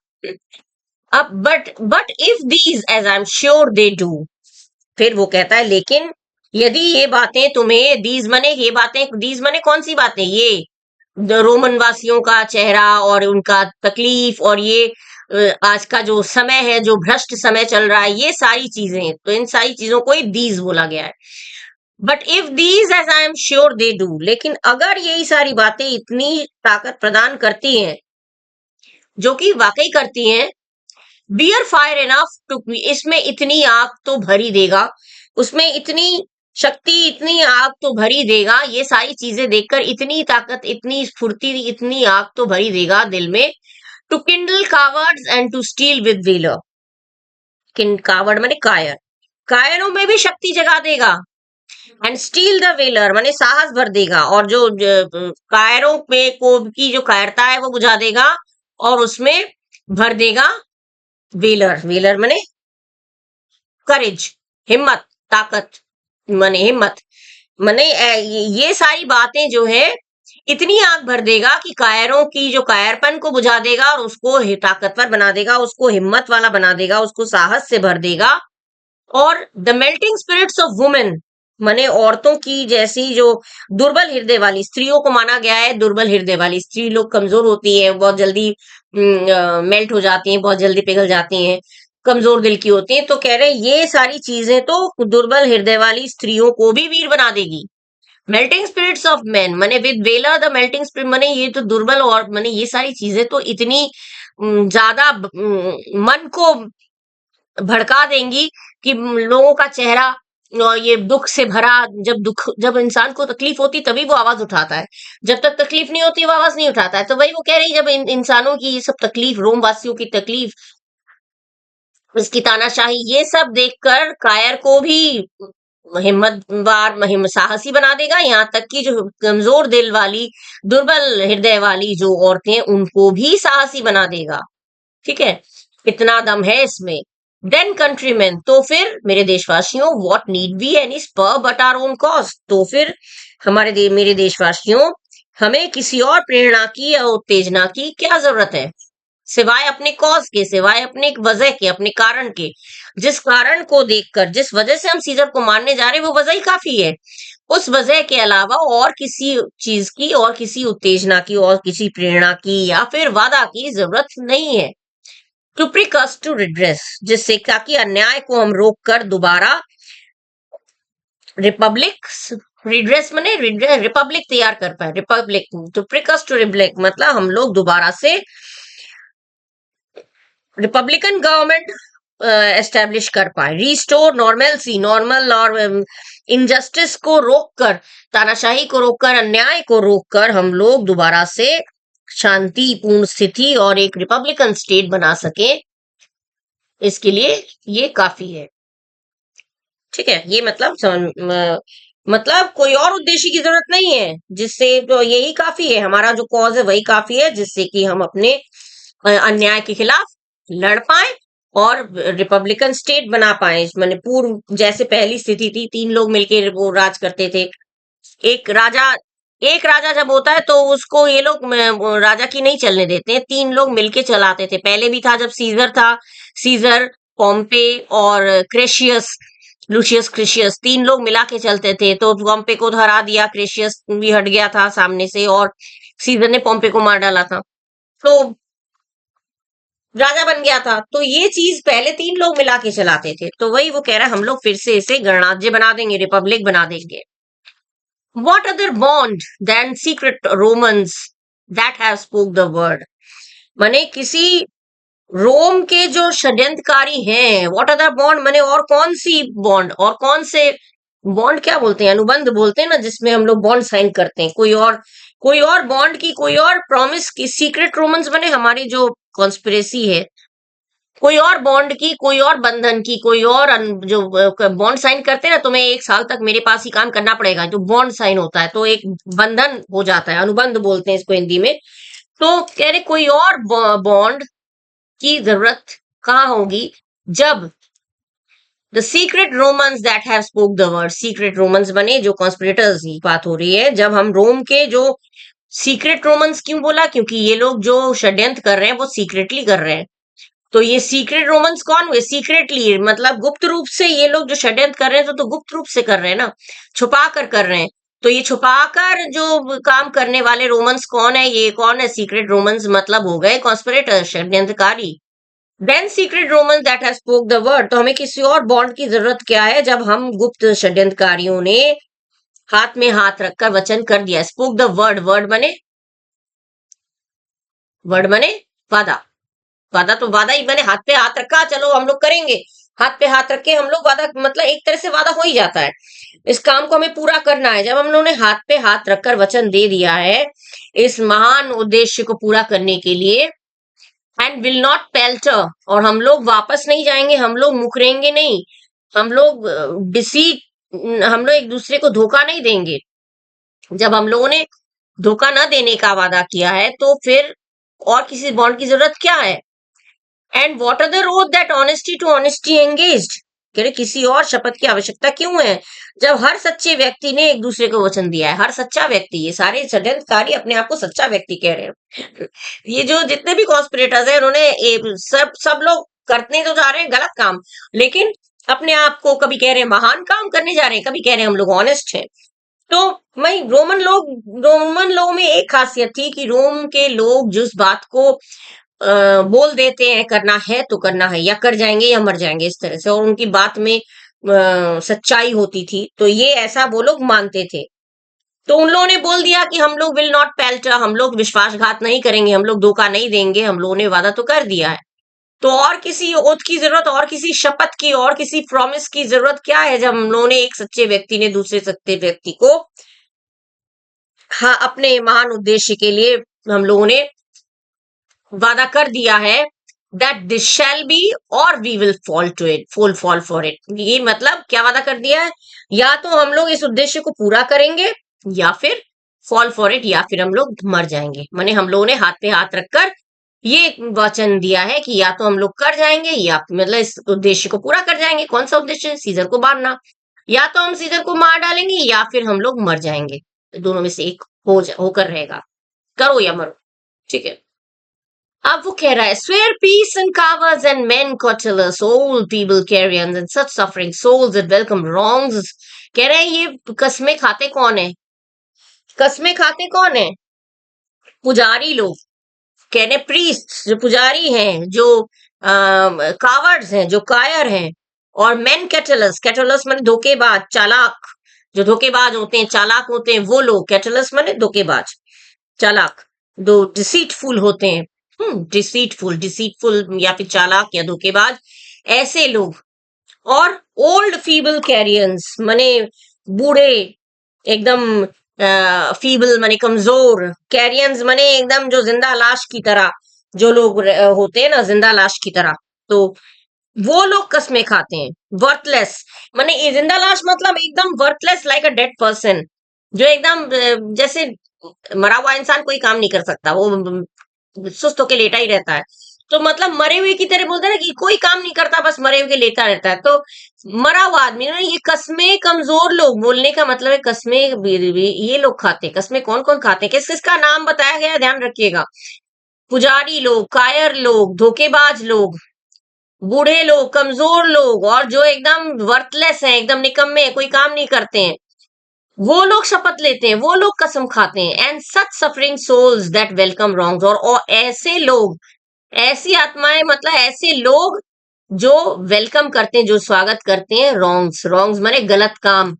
अब but if these as I am sure they do, फिर वो कहता है लेकिन यदि ये बातें तुम्हें, दीज मने ये बातें, दीज मने कौन सी बातें, ये रोमन वासियों का चेहरा और उनका तकलीफ, और ये आज का जो समय है, जो भ्रष्ट समय चल रहा है, ये सारी चीजें, तो इन सारी चीजों को ही दीज बोला गया है। But if these as I am sure they do, लेकिन अगर यही सारी बातें इतनी ताकत प्रदान करती हैं, जो कि वाकई करती हैं, बियर फायर इनफ टू, इसमें इतनी आग तो भरी देगा, उसमें इतनी शक्ति, इतनी आग तो भरी देगा, ये सारी चीजें देखकर इतनी ताकत, इतनी स्फूर्ति, इतनी आग तो भरी देगा दिल में, to kindle cowards and to steel with valour, coward माने कायर, कायरों में भी शक्ति जगा देगा, एंड स्टील द व्हीलर माने साहस भर देगा, और जो कायरों पे को की जो कायरता है वो बुझा देगा, और उसमें भर देगा व्हीलर, व्हीलर माने करेज, हिम्मत, ताकत माने हिम्मत, माने ये सारी बातें जो है इतनी आग भर देगा कि कायरों की जो कायरपन को बुझा देगा, और उसको ताकतवर बना देगा, उसको हिम्मत वाला बना देगा, उसको साहस से भर देगा। और the melting spirits of women माने औरतों की जैसी जो दुर्बल हृदय वाली, स्त्रियों को माना गया है दुर्बल हृदय वाली, स्त्री लोग कमजोर होती है, बहुत जल्दी मेल्ट हो जाती हैं, बहुत जल्दी पिघल जाती हैं, कमजोर दिल की होती हैं, तो कह रहे हैं ये सारी चीजें तो दुर्बल हृदय वाली स्त्रियों को भी वीर बना देगी। मेल्टिंग स्पिरिट्स ऑफ मैन माने with valour the melting spirit माने ये तो दुर्बल, और माने ये सारी चीजें तो इतनी ज्यादा मन को भड़का देंगी कि लोगों का चेहरा ये दुख से भरा, जब इंसान को तकलीफ होती तभी वो आवाज उठाता है, जब तक तकलीफ नहीं होती वो आवाज नहीं उठाता है। तो वही वो कह रही, जब इंसानों की ये सब तकलीफ, रोम वासियों की तकलीफ, उसकी तानाशाही, ये सब देखकर कायर को भी साहसी बना देगा, यहाँ तक कि जो कमजोर दिल वाली, दुर्बल हृदय वाली जो औरतें हैं, उनको भी साहसी बना देगा। ठीक है, इतना दम है इसमें। देन कंट्रीमैन, तो फिर मेरे देशवासियों, what need we any spur but our own cause, तो फिर मेरे देशवासियों, हमें किसी और प्रेरणा की या उत्तेजना की क्या जरूरत है, सिवाय अपने कॉज के, सिवाय अपने एक वजह के, अपने कारण के, जिस कारण को देखकर, जिस वजह से हम सीजर को मारने जा रहे हैं, वो वजह ही काफी है, उस वजह के अलावा और किसी चीज की, और किसी उत्तेजना की, और किसी प्रेरणा की या फिर वादा की जरूरत नहीं है। टू प्रिकस टू रिड्रेस, जिससे ताकि अन्याय को हम रोक कर दोबारा रिपब्लिक, रिड्रेस माने रिपब्लिक तैयार कर पाए, रिपब्लिक, टू प्रिकस टू रिपब्लिक मतलब हम लोग दोबारा से रिपब्लिकन गवर्नमेंट एस्टेब्लिश कर पाए, रीस्टोर नॉर्मलसी, नॉर्मल और इनजस्टिस को रोककर, तानाशाही को रोककर, अन्याय को रोककर हम लोग दोबारा से शांतिपूर्ण स्थिति और एक रिपब्लिकन स्टेट बना सके, इसके लिए ये काफी है। ठीक है, ये मतलब कोई और उद्देश्य की जरूरत नहीं है, जिससे तो यही काफी है, हमारा जो कॉज है वही काफी है, जिससे कि हम अपने अन्याय के खिलाफ लड़ पाए और रिपब्लिकन स्टेट बना पाए। मैंने पूर्व जैसे पहली स्थिति थी, 3 लोग मिलकर वो राज करते थे, एक राजा, एक राजा जब होता है तो उसको ये लोग राजा की नहीं चलने देते हैं, 3 लोग मिलके चलाते थे। पहले भी था जब सीजर था, सीजर, पोम्पे और क्रेशियस, लूशियस क्रेशियस, 3 लोग मिला के चलते थे, तो पोम्पे को हरा दिया, क्रेशियस भी हट गया था सामने से, और सीजर ने पोम्पे को मार डाला था, तो राजा बन गया था। तो ये चीज पहले 3 लोग मिला के चलाते थे, तो वही वो कह रहा है हम लोग फिर से इसे गणराज्य बना देंगे, रिपब्लिक बना देंगे। What other bond than secret Romans that have spoke the word, माने किसी रोम के जो षड्यंत्रकारी हैं, व्हाट अदर बॉन्ड माने और कौन सी बॉन्ड, और कौन से बॉन्ड क्या बोलते हैं, अनुबंध बोलते हैं ना, जिसमें हम लोग बॉन्ड साइन करते हैं, कोई और बॉन्ड की, कोई और प्रॉमिस की, सीक्रेट रोमन्स बने हमारी जो कॉन्स्पिरेसी है, कोई और बॉन्ड की, कोई और बंधन की, कोई और जो बॉन्ड साइन करते हैं ना, तुम्हें 1 साल तक मेरे पास ही काम करना पड़ेगा, जो बॉन्ड साइन होता है तो एक बंधन हो जाता है, अनुबंध बोलते हैं इसको हिंदी में। तो कह रहे कोई और बॉन्ड की जरूरत कहाँ होगी, जब the secret Romans that have spoke the word, secret Romans बने जो कॉन्स्पिरेटर्स की बात हो रही है, जब हम रोम के जो सीक्रेट रोमन्स, क्यों बोला, क्योंकि ये लोग जो षड्यंत्र कर रहे हैं वो सीक्रेटली कर रहे हैं। तो ये सीक्रेट रोमन्स कौन हुए, सीक्रेटली मतलब गुप्त रूप से ये लोग जो षड्यंत्र कर रहे हैं, तो गुप्त रूप से कर रहे हैं ना, छुपा कर रहे हैं। तो ये छुपाकर जो काम करने वाले रोमन्स कौन है, ये कौन है, सीक्रेट रोमन्स मतलब हो गए कॉन्स्पिरेटर, षड्यंत्रकारी। Then secret Romans that have spoke the word, तो हमें किसी और बॉन्ड की जरूरत क्या है, जब हम गुप्त षड्यंत्रकारियों ने हाथ में हाथ रखकर वचन कर दिया। स्पोक द वर्ड, वर्ड बने वादा, वादा तो वादा ही बने, हाथ पे हाथ रखा, चलो हम लोग करेंगे, हाथ पे हाथ रख के हम लोग वादा, मतलब एक तरह से वादा हो ही जाता है, इस काम को हमें पूरा करना है। जब हम लोगों ने हाथ पे हाथ रखकर वचन दे दिया है इस महान उद्देश्य को पूरा करने के लिए, एंड विल नॉट पेल्टर, और हम लोग वापस नहीं जाएंगे, हम लोग मुकरेंगे नहीं, हम लोग डिसीट, हम लोग एक दूसरे को धोखा नहीं देंगे। जब हम लोगों ने धोखा न देने का वादा किया है, तो फिर और किसी बॉन्ड की जरूरत क्या है। And what are the road that honesty to honesty engaged, कह रहे किसी और शपथ की आवश्यकता क्यों है, जब हर सच्चे व्यक्ति ने एक दूसरे को वचन दिया है, हर सच्चा व्यक्ति, ये सारे षड्यंत्रकारी अपने आप को सच्चा व्यक्ति कह रहे हैं। ये जो जितने भी कॉन्स्पिरेटर्स हैं, उन्होंने सब लोग करने तो जा रहे हैं गलत काम, लेकिन अपने आप को कभी कह रहे हैं महान काम करने जा रहे हैं, कभी कह रहे हैं हम लोग ऑनेस्ट हैं। तो भाई रोमन लोगों में एक खासियत थी कि रोम के लोग जिस बात को बोल देते हैं करना है तो करना है, या कर जाएंगे या मर जाएंगे, इस तरह से, और उनकी बात में सच्चाई होती थी, तो ये ऐसा वो लोग मानते थे। तो उन लोगों ने बोल दिया कि हम लोग विल नॉट पेल्टर, हम लोग विश्वासघात नहीं करेंगे, हम लोग धोखा नहीं देंगे, हम लोगों ने वादा तो कर दिया है। तो और किसी ओथ की जरूरत, और किसी शपथ की, और किसी प्रॉमिस की जरूरत क्या है, जब हम लोगों ने, एक सच्चे व्यक्ति ने दूसरे सच्चे व्यक्ति को, हाँ, अपने महान उद्देश्य के लिए हम लोगों ने वादा कर दिया है, दैट दिस शैल बी और we will fall to it, fall for it. ये मतलब क्या वादा कर दिया है, या तो हम लोग इस उद्देश्य को पूरा करेंगे, या फिर फॉल फॉर इट, या फिर हम लोग मर जाएंगे। माने हम लोगों ने हाथ पे हाथ रखकर ये वचन दिया है कि या तो हम लोग कर जाएंगे, या मतलब इस उद्देश्य को पूरा कर जाएंगे। कौन सा उद्देश्य, सीजर को मारना, या तो हम सीजर को मार डालेंगे, या फिर हम लोग मर जाएंगे, दोनों में से एक होकर रहेगा, करो या मरो, ठीक है। अब वो कह रहा है swear peace and cowards and men cautelous old people carrions and such suffering souls that welcome wrongs। कह रहे हैं ये कस्में खाते कौन है, कस्में खाते कौन है, पुजारी लोग, कह रहे प्रीस्ट जो पुजारी हैं, जो कावर्ड्स हैं, जो कायर हैं, और मेन कैटलस, कैटलस माने धोखेबाज, चालाक, जो धोखेबाज होते हैं, चालाक होते हैं, वो लोग, कैटलस माने धोखेबाज, चालाक, दो डिसीटफुल होते हैं, डिसीटफुल या फिर चालाक या धोखेबाज, ऐसे लोग। और ओल्ड फीबल कैरियंस माने बूढ़े, एकदम फीबल माने कमजोर, कैरियंस माने एकदम जो जिंदा लाश की तरह, जो लोग होते हैं ना जिंदा लाश की तरह, तो वो लोग कस्में खाते हैं। वर्थलेस माने ये जिंदा लाश मतलब एकदम worthless, like a dead person, जो एकदम जैसे मरा हुआ इंसान कोई काम नहीं कर सकता, वो सुस्त होके लेटा ही रहता है, तो मतलब मरे हुए की तरह बोलते हैं ना कि कोई काम नहीं करता, बस मरे हुए लेटा रहता है, तो मरा हुआ आदमी ना, ये कस्में कमजोर लोग, बोलने का मतलब है कस्में ये लोग खाते हैं। कस्में कौन कौन खाते हैं, किस किसका नाम बताया गया है, ध्यान रखिएगा, पुजारी लोग, कायर लोग, धोखेबाज लोग, बूढ़े लोग, कमजोर लोग, और जो एकदम वर्थलेस हैं, एकदम निकम्मे हैं, कोई काम नहीं करते हैं, वो लोग शपथ लेते हैं, वो लोग कसम खाते हैं। And such suffering souls that welcome wrongs, और ऐसे लोग, ऐसी आत्माएं, मतलब ऐसे लोग जो वेलकम करते हैं, जो स्वागत करते हैं रॉन्ग्स, रॉन्ग्स माने गलत काम,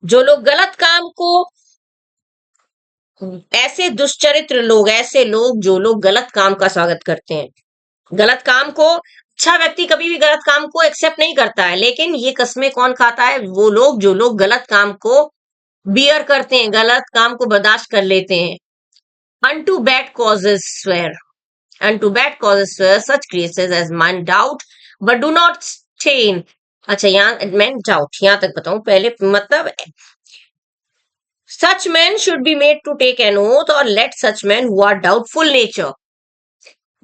जो लोग गलत काम को, ऐसे दुष्चरित्र लोग, ऐसे लोग जो लोग गलत काम का स्वागत करते हैं, गलत काम को अच्छा व्यक्ति कभी भी गलत काम को एक्सेप्ट नहीं करता है, लेकिन ये कस्में कौन खाता है? वो लोग जो लोग गलत काम को बियर करते हैं, गलत काम को बर्दाश्त कर लेते हैं। unto bad causes swear unto bad causes swear such creatures as man doubt but do not stain। अच्छा, यहाँ मैं डाउट यहाँ तक बताऊं पहले, मतलब such men should be made to take an oath or let such men who are doubtful nature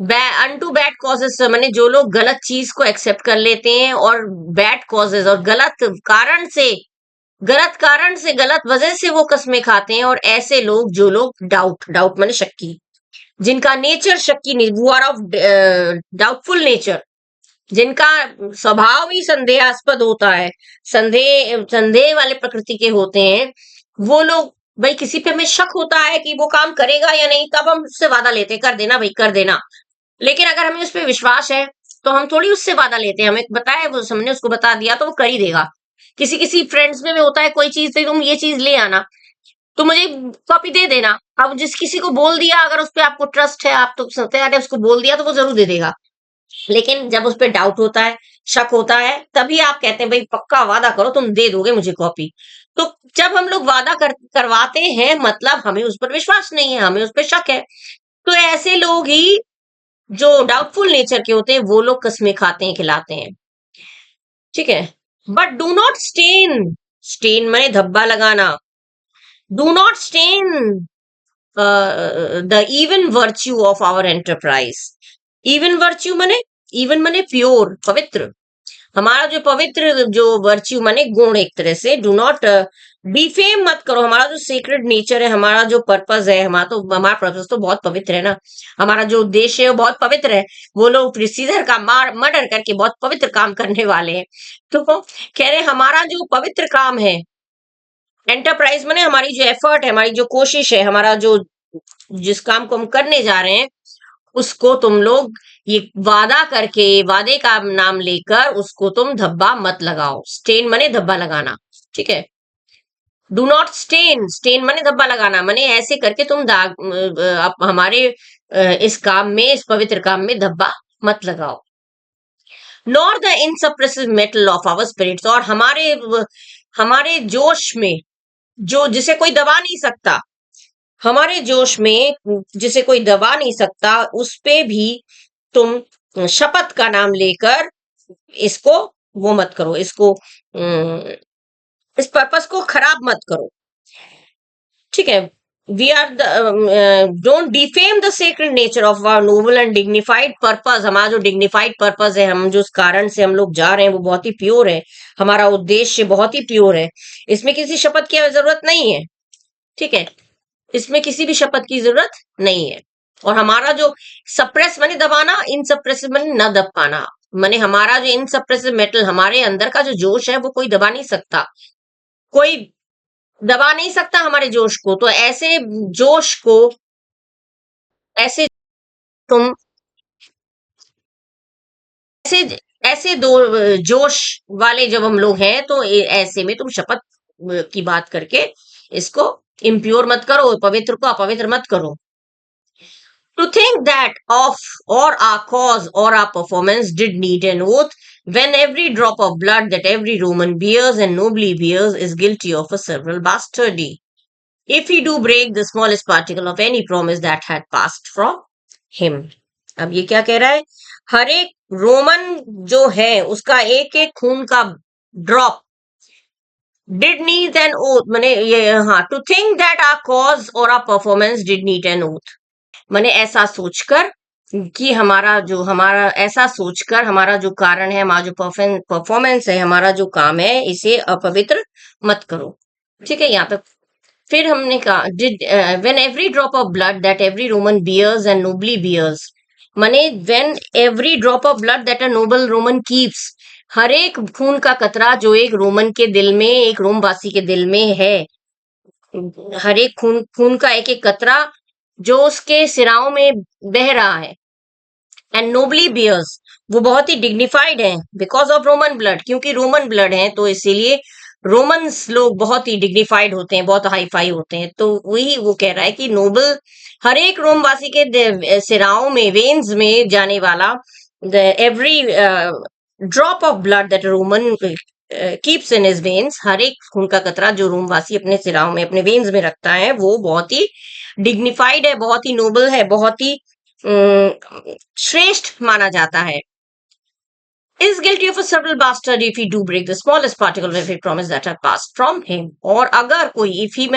unto bad causes, मैंने जो लोग गलत चीज को एक्सेप्ट कर लेते हैं और बैड कॉजेज और गलत कारण से गलत वजह से वो कस्में खाते हैं, और ऐसे लोग जो लोग डाउट माने शक्की, जिनका नेचर शक्की नहीं, वो आर ऑफ डाउटफुल नेचर, जिनका स्वभाव ही संदेहास्पद होता है, संदेह संदेह वाले प्रकृति के होते हैं, वो लोग, भाई किसी पे हमें शक होता है कि वो काम करेगा या नहीं, तब हम उससे वादा लेते हैं, कर देना भाई कर देना। लेकिन अगर हमें उस पर विश्वास है तो हम थोड़ी उससे वादा लेते हैं, हमें बताया वो, हमने उसको बता दिया तो वो कर ही देगा। किसी किसी फ्रेंड्स में होता है, कोई चीज तो तुम ये चीज ले आना, तो मुझे कॉपी दे देना। अब जिस किसी को बोल दिया, अगर उस पर आपको ट्रस्ट है, आप तो सोचते हैं उसको बोल दिया तो वो जरूर दे देगा। लेकिन जब उस पर डाउट होता है, शक होता है, तभी आप कहते हैं भाई पक्का वादा करो तुम दे दोगे मुझे कॉपी। तो जब हम लोग वादा करवाते हैं, मतलब हमें उस पर विश्वास नहीं है, हमें उस पर शक है। तो ऐसे लोग ही जो डाउटफुल नेचर के होते हैं, वो लोग कस्में खाते हैं, खिलाते हैं। ठीक है। But do not stain, stain माने धब्बा लगाना, do not stain the even virtue of our enterprise. Even माने प्योर, पवित्र, हमारा जो पवित्र जो वर्च्यू माने गुण, एक तरह से डू नॉट डिफेम मत करो, हमारा जो सीक्रेट नेचर है, हमारा जो पर्पस है, हमारा पर्पस तो बहुत पवित्र है ना, हमारा जो उद्देश्य है वो बहुत पवित्र है। वो लोग श्रीधर का मर्डर करके बहुत पवित्र काम करने वाले हैं, तो कह रहे हमारा जो पवित्र काम है, एंटरप्राइज माने हमारी जो एफर्ट है, हमारी जो कोशिश है, हमारा जो जिस काम को हम करने जा रहे हैं, उसको तुम लोग ये वादा करके, वादे का नाम लेकर उसको तुम धब्बा मत लगाओ। स्टेन माने धब्बा लगाना, ठीक है। डू नॉट स्टेन, स्टेन माने धब्बा लगाना, माने ऐसे करके तुम हमारे इस काम में, इस पवित्र काम में धब्बा मत लगाओ। Nor the insuppressive mettle of our spirits, और हमारे जोश में, जो जिसे कोई दबा नहीं सकता, हमारे जोश में जिसे कोई दबा नहीं सकता, उस पे भी तुम शपथ का नाम लेकर इसको वो मत करो, इसको इस पर्पस को खराब मत करो। ठीक है। We are don't defame the sacred nature of our noble and dignified purpose. हमारा जो डिग्निफाइड पर्पस है, हम जो उस कारण से हम लोग जा रहे हैं वो बहुत ही प्योर है, हमारा उद्देश्य बहुत ही प्योर है, इसमें किसी शपथ की जरूरत नहीं है। ठीक है, इसमें किसी भी शपथ की जरूरत नहीं है। और हमारा जो सप्रेस माने दबाना, इन सप्रेसिव माने न दब पाना, माने हमारा जो इन सप्रेसिव मेटल, हमारे अंदर का जो जोश है वो कोई दबा नहीं सकता, कोई दबा नहीं सकता हमारे जोश को। तो ऐसे जोश को, ऐसे तुम ऐसे ऐसे दो जोश वाले जब हम लोग हैं, तो ऐसे में तुम शपथ की बात करके इसको इम्प्योर मत करो, पवित्र को अपवित्र मत करो। To think that of or our cause or our performance did need an oath, when every drop of blood that every Roman bears and nobly bears is guilty of a several bastardy, if he do break the smallest particle of any promise that had passed from him। अब ये क्या कह रहा है? हर एक रोमन जो है उसका एक एक खून का drop did need an oath, माने ये, हाँ, to think that our cause or our performance did need an oath, माने ऐसा सोचकर कि ऐसा सोचकर हमारा जो कारण है, हमारा जो परफॉर्मेंस है, हमारा जो काम है, इसे अपवित्र मत करो। ठीक है, यहाँ पे फिर हमने कहा did when every drop of blood that every Roman bears and nobly bears, माने when every drop of blood that a noble Roman keeps, हर एक खून का कतरा जो एक रोमन के दिल में, एक रोमवासी के दिल में है, हर एक खून का एक एक कतरा जो उसके सिराओं में बह रहा है, एंड नोबली बियर्स, वो बहुत ही डिग्निफाइड है, बिकॉज ऑफ रोमन ब्लड, क्योंकि रोमन ब्लड है तो इसीलिए रोमन्स लोग बहुत ही डिग्निफाइड होते हैं, बहुत हाई फाई होते हैं। तो वही वो कह रहा है कि नोबल, हर एक रोमवासी के सिराओं में, वेन्स में जाने वाला every drop of blood that a Roman keeps in his veins, हर एक खून का कतरा जो रोमवासी अपने सिराओं में अपने वेन्स में रखता है वो बहुत ही डिग्निफाइड है, बहुत ही नोबल है, बहुत ही श्रेष्ठ माना जाता है. Is guilty of a subtle bastard if he do break the smallest particle of every promise that have passed from him. और अगर कोई if he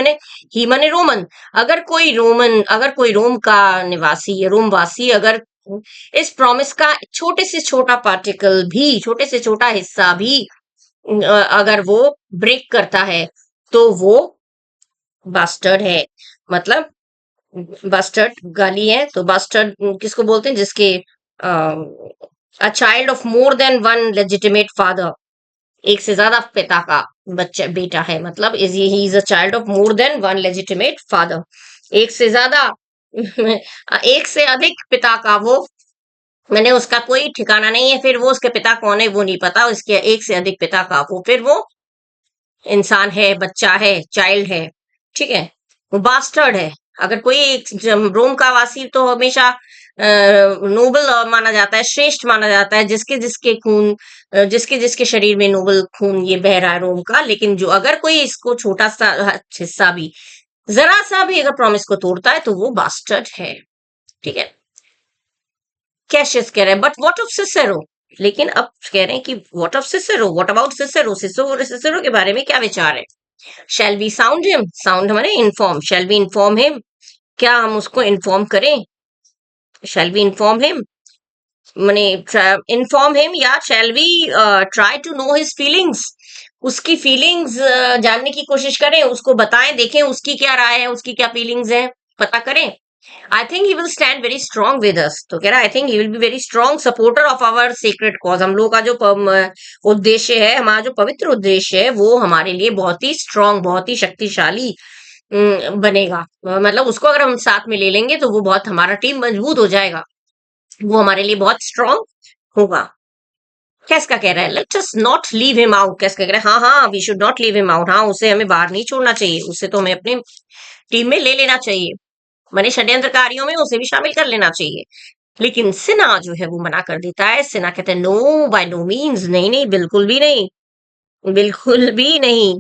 माने रोमन, अगर कोई रोम का निवासी या रोमवासी अगर इस प्रॉमिस का छोटे से छोटा पार्टिकल भी, छोटे से छोटा हिस्सा भी अगर वो ब्रेक करता है तो वो बास्टर्ड है. मतलब बास्टर्ड गाली है, तो बास्टर्ड किसको बोलते हैं? जिसके a child of more than one legitimate father, एक से ज्यादा पिता का बच्चा बेटा है. मतलब he is a child of more than one legitimate father, एक से ज्यादा एक से अधिक पिता का वो, मैंने उसका कोई ठिकाना नहीं है, फिर वो उसके पिता कौन है वो नहीं पता, उसके एक से अधिक पिता का वो, फिर वो इंसान है, बच्चा है, चाइल्ड है. ठीक है, वो बास्टर्ड है. अगर कोई रोम का वासी तो हमेशा नोबल माना जाता है, श्रेष्ठ माना जाता है, जिसके जिसके खून जिसके जिसके शरीर में नोबल खून ये बह रहा है रोम का. लेकिन जो अगर कोई इसको छोटा सा हिस्सा भी, जरा सा भी अगर प्रॉमिस को तोड़ता है तो वो बास्टर्ड है. ठीक है, कैशियस कह रहे हैं बट व्हाट ऑफ सिसेरो. लेकिन अब कह रहे हैं कि what of Cicero, what about Cicero, Cicero के बारे में क्या विचार है? Shall we sound him, sound हमारे inform, shall we inform him, क्या हम उसको इन्फॉर्म करें? शैल वी इन्फॉर्म हिम माने इन्फॉर्म हिम, या shall we try to know his feelings, उसकी फीलिंग्स जानने की कोशिश करें, उसको बताएं, देखें उसकी क्या राय है, उसकी क्या फीलिंग्स है, पता करें. I think he will stand very strong with us. तो कह रहा है I think he will be very strong supporter of our secret cause. हम लोग का जो उद्देश्य है, हमारा जो पवित्र उद्देश्य है, वो हमारे लिए बहुत ही स्ट्रांग, बहुत ही शक्तिशाली बनेगा. मतलब उसको अगर हम साथ में ले लेंगे तो वो बहुत, हमारा टीम मजबूत हो जाएगा, वो हमारे लिए बहुत स्ट्रांग होगा. कैसका कह रहा है let us not leave him out. Casca कह रहा है हाँ हाँ we should not leave him out, हाँ उसे हमें बाहर नहीं छोड़ना चाहिए, उसे तो हमें अपने टीम में ले लेना चाहिए, माने षड्यंत्रकारियों में उसे भी शामिल कर लेना चाहिए. लेकिन सिना जो है वो मना कर देता है. सिना कहते हैं नो बाय नो मीन्स, नहीं नहीं बिल्कुल भी नहीं, बिल्कुल भी नहीं,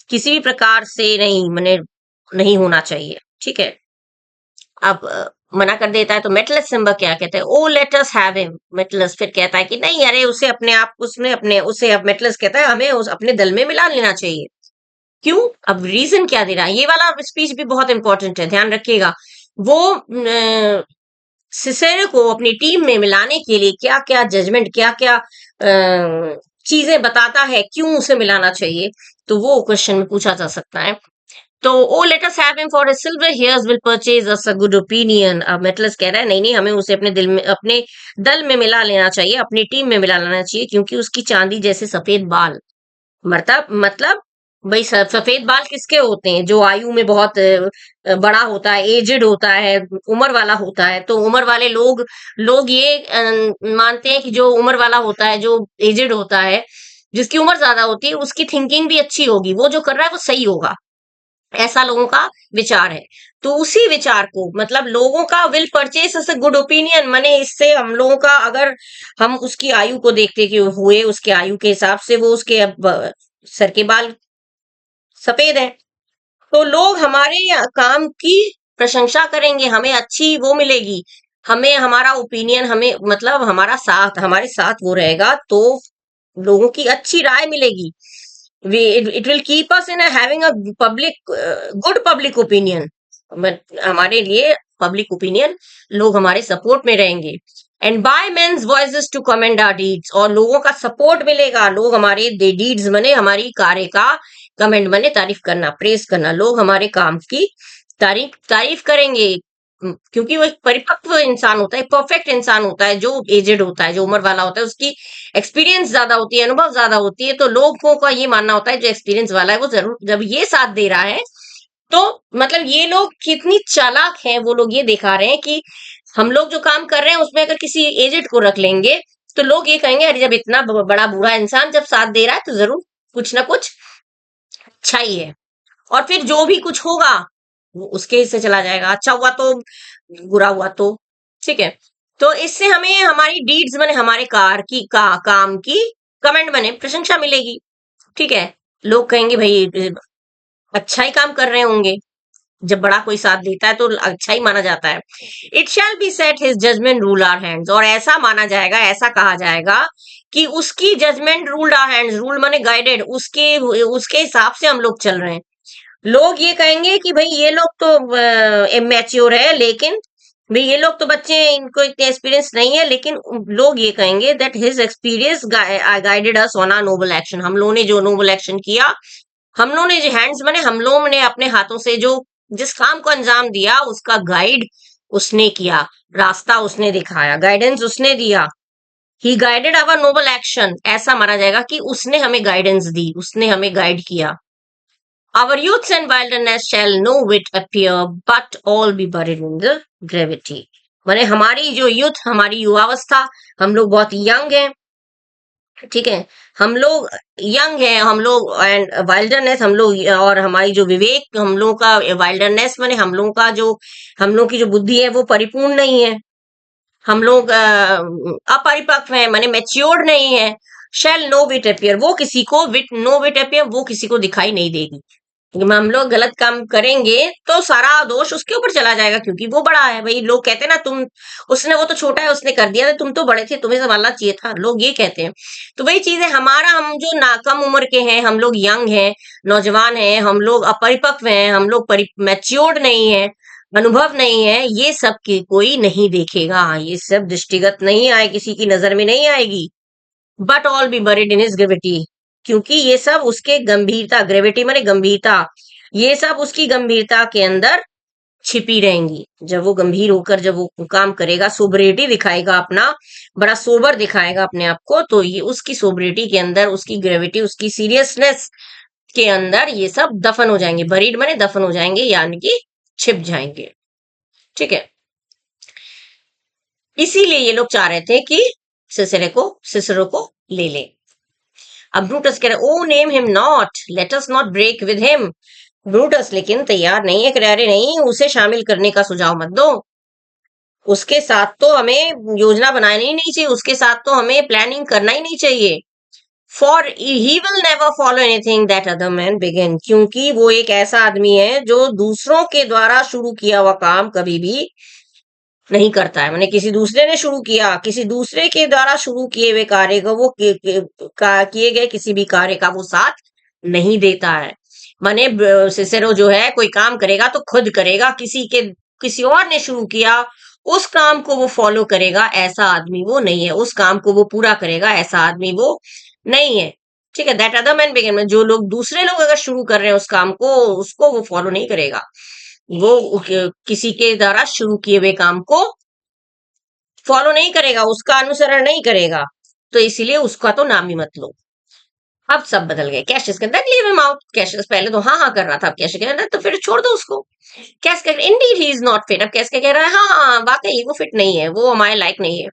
किसी भी प्रकार से नहीं, माने नहीं होना चाहिए. ठीक है, अब मना कर देता है. तो मेटलस सिम्बा क्या कहते हैं? ओ लेट अस हैव हिम. मेटलस फिर कहता है कि नहीं, अरे उसे अपने आप, उसने अपने उसे, अब मेटलस कहता है हमें उस अपने दल में मिला लेना चाहिए. क्यों? अब रीजन क्या दे रहा है? ये वाला स्पीच भी बहुत इंपॉर्टेंट है, ध्यान रखिएगा. वो सिसेरो को अपनी टीम में मिलाने के लिए क्या क्या जजमेंट, क्या क्या चीजें बताता है, क्यों उसे मिलाना चाहिए, तो वो क्वेश्चन में पूछा जा सकता है. तो O let us have him for his silver hairs will purchase us a good opinion. अब मेटलस कह रहा है नहीं नहीं, हमें उसे अपने दिल में, अपने दल में मिला लेना चाहिए, अपनी टीम में मिला लेना चाहिए, क्योंकि उसकी चांदी जैसे सफेद बाल. मतलब भाई सफेद बाल किसके होते हैं? जो आयु में बहुत बड़ा होता है, एजेड होता है, उम्र वाला होता है. तो उम्र वाले लोग लोग ये मानते हैं कि जो उम्र वाला होता है, जो एजेड होता है, जिसकी उम्र ज्यादा होती है, उसकी थिंकिंग भी अच्छी होगी, वो जो कर रहा है वो सही होगा, ऐसा लोगों का विचार है. तो उसी विचार को, मतलब लोगों का will purchase S a good opinion, माने इससे हम लोगों का, अगर हम उसकी आयु को देखते कि हुए उसके आयु के हिसाब से वो उसके अब सर के बाल सफेद है, तो लोग हमारे काम की प्रशंसा करेंगे, हमें अच्छी वो मिलेगी, हमें हमारा ओपिनियन, हमें मतलब हमारा साथ, हमारे साथ वो रहेगा, तो लोगों की अच्छी राय मिलेगी. It will keep us in having a public good public opinion. हमारे लिए पब्लिक ओपिनियन, लोग हमारे सपोर्ट में रहेंगे. And by men's voices to commend our deeds, और लोगों का सपोर्ट मिलेगा, लोग हमारे डीड्स बने, हमारी कार्य का कमेंट बने, तारीफ करना, प्रेस करना, लोग हमारे काम की तारीफ तारीफ करेंगे. क्योंकि वो एक परिपक्व इंसान होता है, परफेक्ट इंसान होता है, जो एजेड होता है, जो उम्र वाला होता है, उसकी एक्सपीरियंस ज्यादा होती है, अनुभव ज्यादा होती है. तो लोगों का ये मानना होता है जो एक्सपीरियंस वाला है वो जरूर, जब ये साथ दे रहा है, तो मतलब ये लोग कितनी चालाक हैं, वो लोग ये दिखा रहे हैं कि हम लोग जो काम कर रहे हैं उसमें अगर किसी एजेड को रख लेंगे तो लोग ये कहेंगे अरे जब इतना बड़ा बूढ़ा इंसान जब साथ दे रहा है तो जरूर कुछ ना कुछ अच्छा ही है. और फिर जो भी कुछ होगा वो उसके हिस्से चला जाएगा, अच्छा हुआ तो, बुरा हुआ तो. ठीक है, तो इससे हमें हमारी डीड्स बने, हमारे काम की कमेंट बने, प्रशंसा मिलेगी। ठीक है, लोग कहेंगे भाई अच्छा ही काम कर रहे होंगे, जब बड़ा कोई साथ देता है तो अच्छा ही माना जाता है। It shall be said his judgment rule our hands, और ऐसा माना जाएगा, ऐसा कहा जाएगा कि उसकी judgment ruled our hands, rule माने गाइडेड, उसके उसके हिसाब से हम लोग चल रहे हैं। लोग ये कहेंगे कि भाई ये लोग तो इमेच्योर है, लेकिन भाई ये लोग तो बच्चे हैं, इनको इतने एक्सपीरियंस नहीं है, लेकिन लोग ये कहेंगे that his experience guided us on a Nobel action, हम लोगों ने जो नोबल एक्शन किया, हम लोगों ने जो हैंड्स बने, हम लोगों ने अपने हाथों से जो जिस काम को अंजाम दिया उसका गाइड उसने किया, रास्ता उसने दिखाया, गाइडेंस उसने दिया। ही गाइडेड आवर नोबल एक्शन, ऐसा माना जाएगा कि उसने हमें गाइडेंस दी, उसने हमें गाइड किया। Our youths and wilderness shall no wit appear, but all be buried in the gravity. माने हमारी जो यूथ, हमारी युवावस्था, हम लोग बहुत यंग हैं, ठीक है, हम लोग यंग हैं, हम लोग एंड वाइल्डरनेस, हम लोग, और हमारी जो विवेक, हम लोगों का वाइल्डरनेस माने हम लोगों का जो, हम लोगों की जो बुद्धि है वो परिपूर्ण नहीं है, हम लोग अपरिपक्व हैं, माने मेच्योर्ड नहीं है। शैल नो विट अपियर, वो किसी को विट, नो विट अपियर, वो किसी को दिखाई नहीं देगी। हम लोग गलत काम करेंगे तो सारा दोष उसके ऊपर चला जाएगा, क्योंकि वो बड़ा है। भाई लोग कहते हैं ना, तुम, उसने, वो तो छोटा है, उसने कर दिया था, तुम तो बड़े थे, तुम्हें संभालना चाहिए था, लोग ये कहते हैं। तो वही चीज है, हमारा, हम जो ना कम उम्र के हैं, हम लोग यंग हैं, नौजवान हैं, हम लोग अपरिपक्व हैं, हम लोग मैच्योर्ड नहीं है, अनुभव नहीं है, ये सब की कोई नहीं देखेगा, ये सब दृष्टिगत नहीं आए, किसी की नजर में नहीं आएगी। But all B buried in his gravity, क्योंकि ये सब उसके गंभीरता, ग्रेविटी माने गंभीरता, ये सब उसकी गंभीरता के अंदर छिपी रहेंगी। जब वो गंभीर होकर जब वो काम करेगा, सोबरिटी दिखाएगा अपना, बड़ा सोबर दिखाएगा अपने आप को, तो ये उसकी सोबरिटी के अंदर, उसकी ग्रेविटी, उसकी सीरियसनेस के अंदर ये सब दफन हो जाएंगे। बरीड माने दफन हो जाएंगे, यानी कि छिप जाएंगे। ठीक है, इसीलिए ये लोग चाह रहे थे कि सिसरो को ले ले। अब ब्रूटस कह रहे, O name him not, let us not break with him. Brutus लेकिन तैयार नहीं है, कह रहे नहीं, उसे शामिल करने का सुझाव मत दो, उसके साथ तो हमें योजना बनानी ही नहीं चाहिए, उसके साथ तो हमें प्लानिंग करना ही नहीं चाहिए। For he will never follow anything that other man begin, क्योंकि वो एक ऐसा आदमी है जो दूसरों के द्वारा शुरू किया हुआ काम कभी भी नहीं करता है। मैंने किसी दूसरे ने शुरू किया, किसी दूसरे के द्वारा शुरू किए हुए कार्य को, वो किए गए किसी भी कार्य का वो साथ नहीं देता है। माने सिसेरो जो है, कोई काम करेगा तो खुद करेगा, किसी और ने शुरू किया उस काम को वो फॉलो करेगा, ऐसा आदमी वो नहीं है, उस काम को वो पूरा करेगा, ऐसा आदमी वो नहीं है। ठीक है, दैट अदर मैन बिगिन में, जो लोग, दूसरे लोग अगर शुरू कर रहे हैं उस काम को, उसको वो फॉलो नहीं करेगा, वो किसी के द्वारा शुरू किए हुए काम को फॉलो नहीं करेगा, उसका अनुसरण नहीं करेगा, तो इसीलिए उसका तो नाम ही मत लो। अब सब बदल गए। कैशियस कहता है लीव हिम आउट, कैशियस पहले तो हाँ हाँ कर रहा था, अब कैशियस कह रहा है तो फिर छोड़ दो उसको। कैस कह Indeed he is not fit, अब कैस कह रहा है हाँ वाकई वो फिट नहीं है, वो हमारे लायक नहीं है।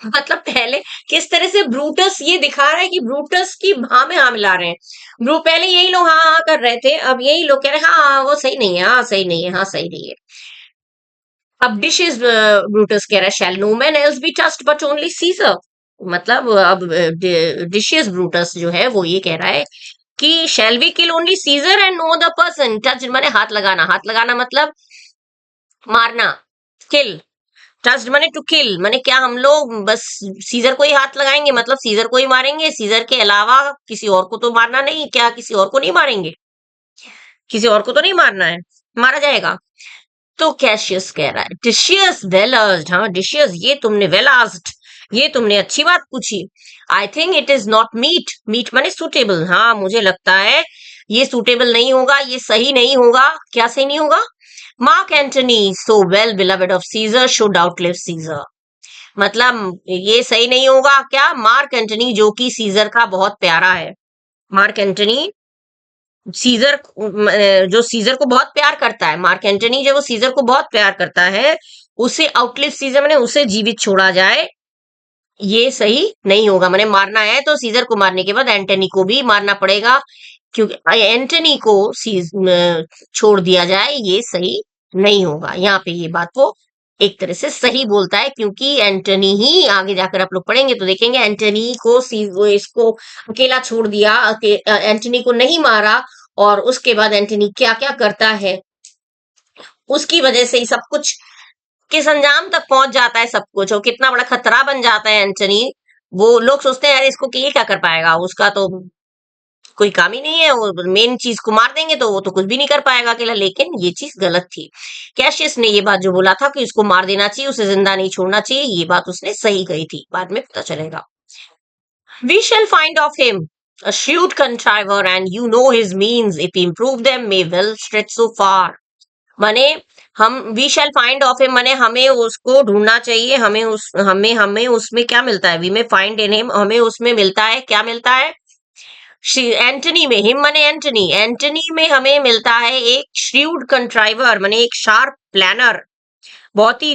मतलब पहले किस तरह से ब्रूटस ये दिखा रहा है कि ब्रूटस की हाँ में हाँ मिला रहे हैं। पहले यही लोग हाँ हाँ कर रहे थे, अब यही लोग कह रहे हैं हाँ वो सही नहीं है, हाँ सही नहीं है, हाँ सही नहीं है। अब डिशेस, ब्रूटस कह रहा है shall no man else be touched but only Caesar, मतलब अब डिशियस ब्रूटस जो है वो ये कह रहा है कि shall we kill only Caesar and no other person touch, माने हाथ लगाना, हाथ लगाना मतलब मारना, किल, टच्ड माने टू किल, माने क्या हम लोग बस सीजर को ही हाथ लगाएंगे, मतलब सीजर को ही मारेंगे, सीजर के अलावा किसी और को तो मारना नहीं, क्या किसी और को नहीं मारेंगे, किसी और को तो नहीं मारना है, मारा जाएगा। तो कैशियस कह रहा है डिशियस वेल आस्क्ड, हाँ डिशियस ये तुमने वेल आस्क्ड, ये तुमने अच्छी बात पूछी। I think it is not meet, meet माने सुटेबल, हाँ मुझे लगता है ये सुटेबल नहीं होगा, ये सही नहीं होगा। क्या सही नहीं होगा? Mark Antony so well beloved of Caesar should outlive Caesar, मतलब ये सही नहीं होगा क्या, मार्क एंटनी जो कि सीजर का बहुत प्यारा है, मार्क एंटनी सीजर, जो सीजर को बहुत प्यार करता है, मार्क एंटनी जो वो सीजर को बहुत प्यार करता है, उसे आउटलिव सीजर मैंने उसे जीवित छोड़ा जाए, ये सही नहीं होगा। मैंने मारना है तो सीजर को मारने के बाद एंटनी को भी मारना पड़ेगा, क्योंकि एंटनी को छोड़ दिया जाए ये सही नहीं होगा। यहाँ पे ये बात वो एक तरह से सही बोलता है, क्योंकि एंटनी ही आगे जाकर आप लोग पढ़ेंगे तो देखेंगे एंटनी को वो इसको अकेला छोड़ दिया, एंटनी को नहीं मारा, और उसके बाद एंटनी क्या क्या करता है, उसकी वजह से ही सब कुछ किस अंजाम तक पहुंच जाता है, सब कुछ, और कितना बड़ा खतरा बन जाता है एंटनी। वो लोग सोचते हैं यार इसको ये क्या कर पाएगा, उसका तो कोई काम ही नहीं है, वो मेन चीज को मार देंगे तो वो तो कुछ भी नहीं कर पाएगा अकेला। लेकिन ये चीज गलत थी। कैशियस ने ये बात जो बोला था कि इसको मार देना चाहिए, उसे जिंदा नहीं छोड़ना चाहिए, ये बात उसने सही कही थी, बाद में पता चलेगा। We shall find of him a shrewd contriver, and you know his means, if he improve them, may well stretch so far. माने हम we shall find of him, माने हमें उसको ढूंढना चाहिए, हमें उसमें क्या मिलता है, वी में फाइंड इन हिम, हमें उसमें मिलता है, क्या मिलता है, एंटनी में, हिम माने एंटनी, एंटनी में हमें मिलता है एक श्रीव्ड कंट्राइवर, माने एक शार्प प्लानर, बहुत ही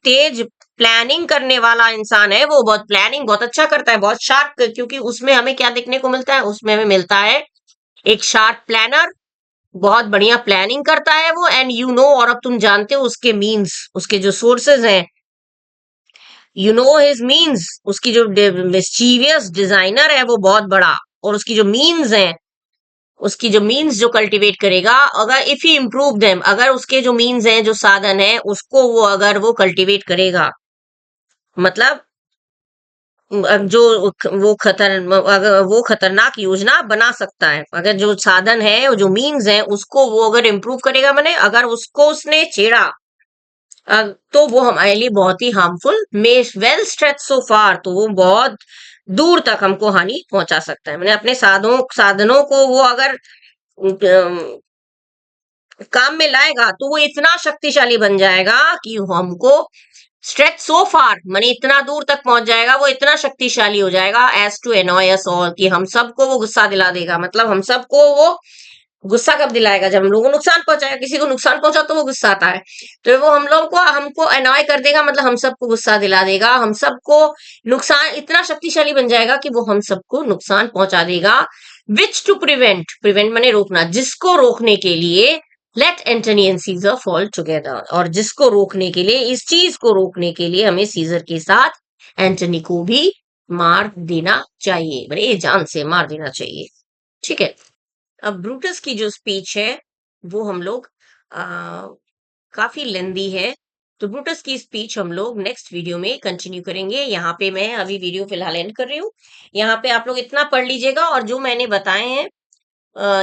तेज प्लानिंग करने वाला इंसान है वो, बहुत प्लानिंग बहुत अच्छा करता है, बहुत शार्प, क्योंकि उसमें हमें क्या देखने को मिलता है, उसमें हमें मिलता है एक शार्प प्लानर, बहुत बढ़िया प्लानिंग करता है वो, एंड यू नो, और अब तुम जानते हो उसके मीन्स, उसके जो सोर्सेज हैं, यू नो हिज मीन्स, उसकी जो मिस्चीवियस डिजाइनर है वो बहुत बड़ा, और उसकी जो मीन्स हैं, उसकी जो मीन्स जो कल्टीवेट करेगा, अगर इफ ही इम्प्रूव देम, अगर उसके जो मीन्स हैं, जो साधन है, उसको वो अगर वो कल्टीवेट करेगा, मतलब जो अगर वो खतरनाक योजना बना सकता है, अगर जो साधन है, जो मीन्स है, उसको वो अगर इम्प्रूव करेगा, मैंने अगर उसको उसने छेड़ा, तो वो हमारे लिए बहुत ही हार्मफुल, मे वेल स्ट्रेच सो फार, तो वो बहुत दूर तक हमको हानि पहुंचा सकता है। मैंने अपने साधनों को वो अगर काम में लाएगा तो वो इतना शक्तिशाली बन जाएगा कि हमको स्ट्रेच सो फार, माने इतना दूर तक पहुंच जाएगा, वो इतना शक्तिशाली हो जाएगा, as to annoy us all, कि हम सबको वो गुस्सा दिला देगा, मतलब हम सबको वो गुस्सा कब दिलाएगा, जब हम लोगों को नुकसान पहुंचाएगा, किसी को नुकसान पहुंचा तो वो गुस्सा आता है, तो वो हम लोग को हमको अनॉय कर देगा, मतलब हम सबको गुस्सा दिला देगा, हम सबको नुकसान, इतना शक्तिशाली बन जाएगा कि वो हम सबको नुकसान पहुंचा देगा। विच टू प्रिवेंट, प्रिवेंट माने रोकना, जिसको रोकने के लिए, let Antony and Caesar fall together, और जिसको रोकने के लिए, इस चीज को रोकने के लिए हमें सीजर के साथ एंटनी को भी मार देना चाहिए, बड़े जान से मार देना चाहिए। ठीक है, अब ब्रूटस की जो स्पीच है वो हम लोग काफी लेंदी है, तो ब्रूटस की स्पीच हम लोग नेक्स्ट वीडियो में कंटिन्यू करेंगे। यहाँ पे मैं अभी वीडियो फिलहाल एंड कर रही हूँ। यहाँ पे आप लोग इतना पढ़ लीजिएगा, और जो मैंने बताए हैं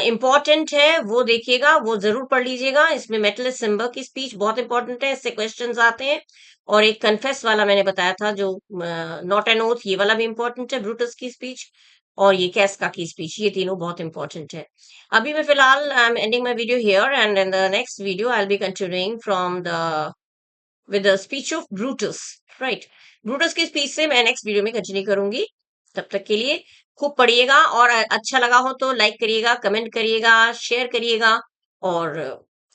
इम्पोर्टेंट है वो देखिएगा, वो जरूर पढ़ लीजिएगा। इसमें मेटलिस सिम्बर की स्पीच बहुत इंपॉर्टेंट है, इससे क्वेश्चंस आते हैं, और एक कन्फेस वाला मैंने बताया था जो नॉट एन ओथ, ये वाला भी इंपॉर्टेंट है, ब्रूटस की स्पीच, और ये कैस्का की स्पीच, ये तीनों बहुत इंपॉर्टेंट है। अभी मैं फिलहाल I am ending my video here, and in the next video I will be continuing from the with the speech of Brutus, right. Brutus की स्पीच से मैं नेक्स्ट वीडियो में कंटिन्यू करूंगी। तब तक के लिए खूब पढ़िएगा, और अच्छा लगा हो तो लाइक करिएगा, कमेंट करिएगा, शेयर करिएगा, और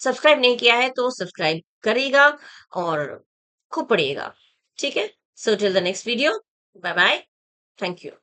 सब्सक्राइब नहीं किया है तो सब्सक्राइब करिएगा, और खूब पढ़िएगा। ठीक है, so till the next video, bye bye, thank you.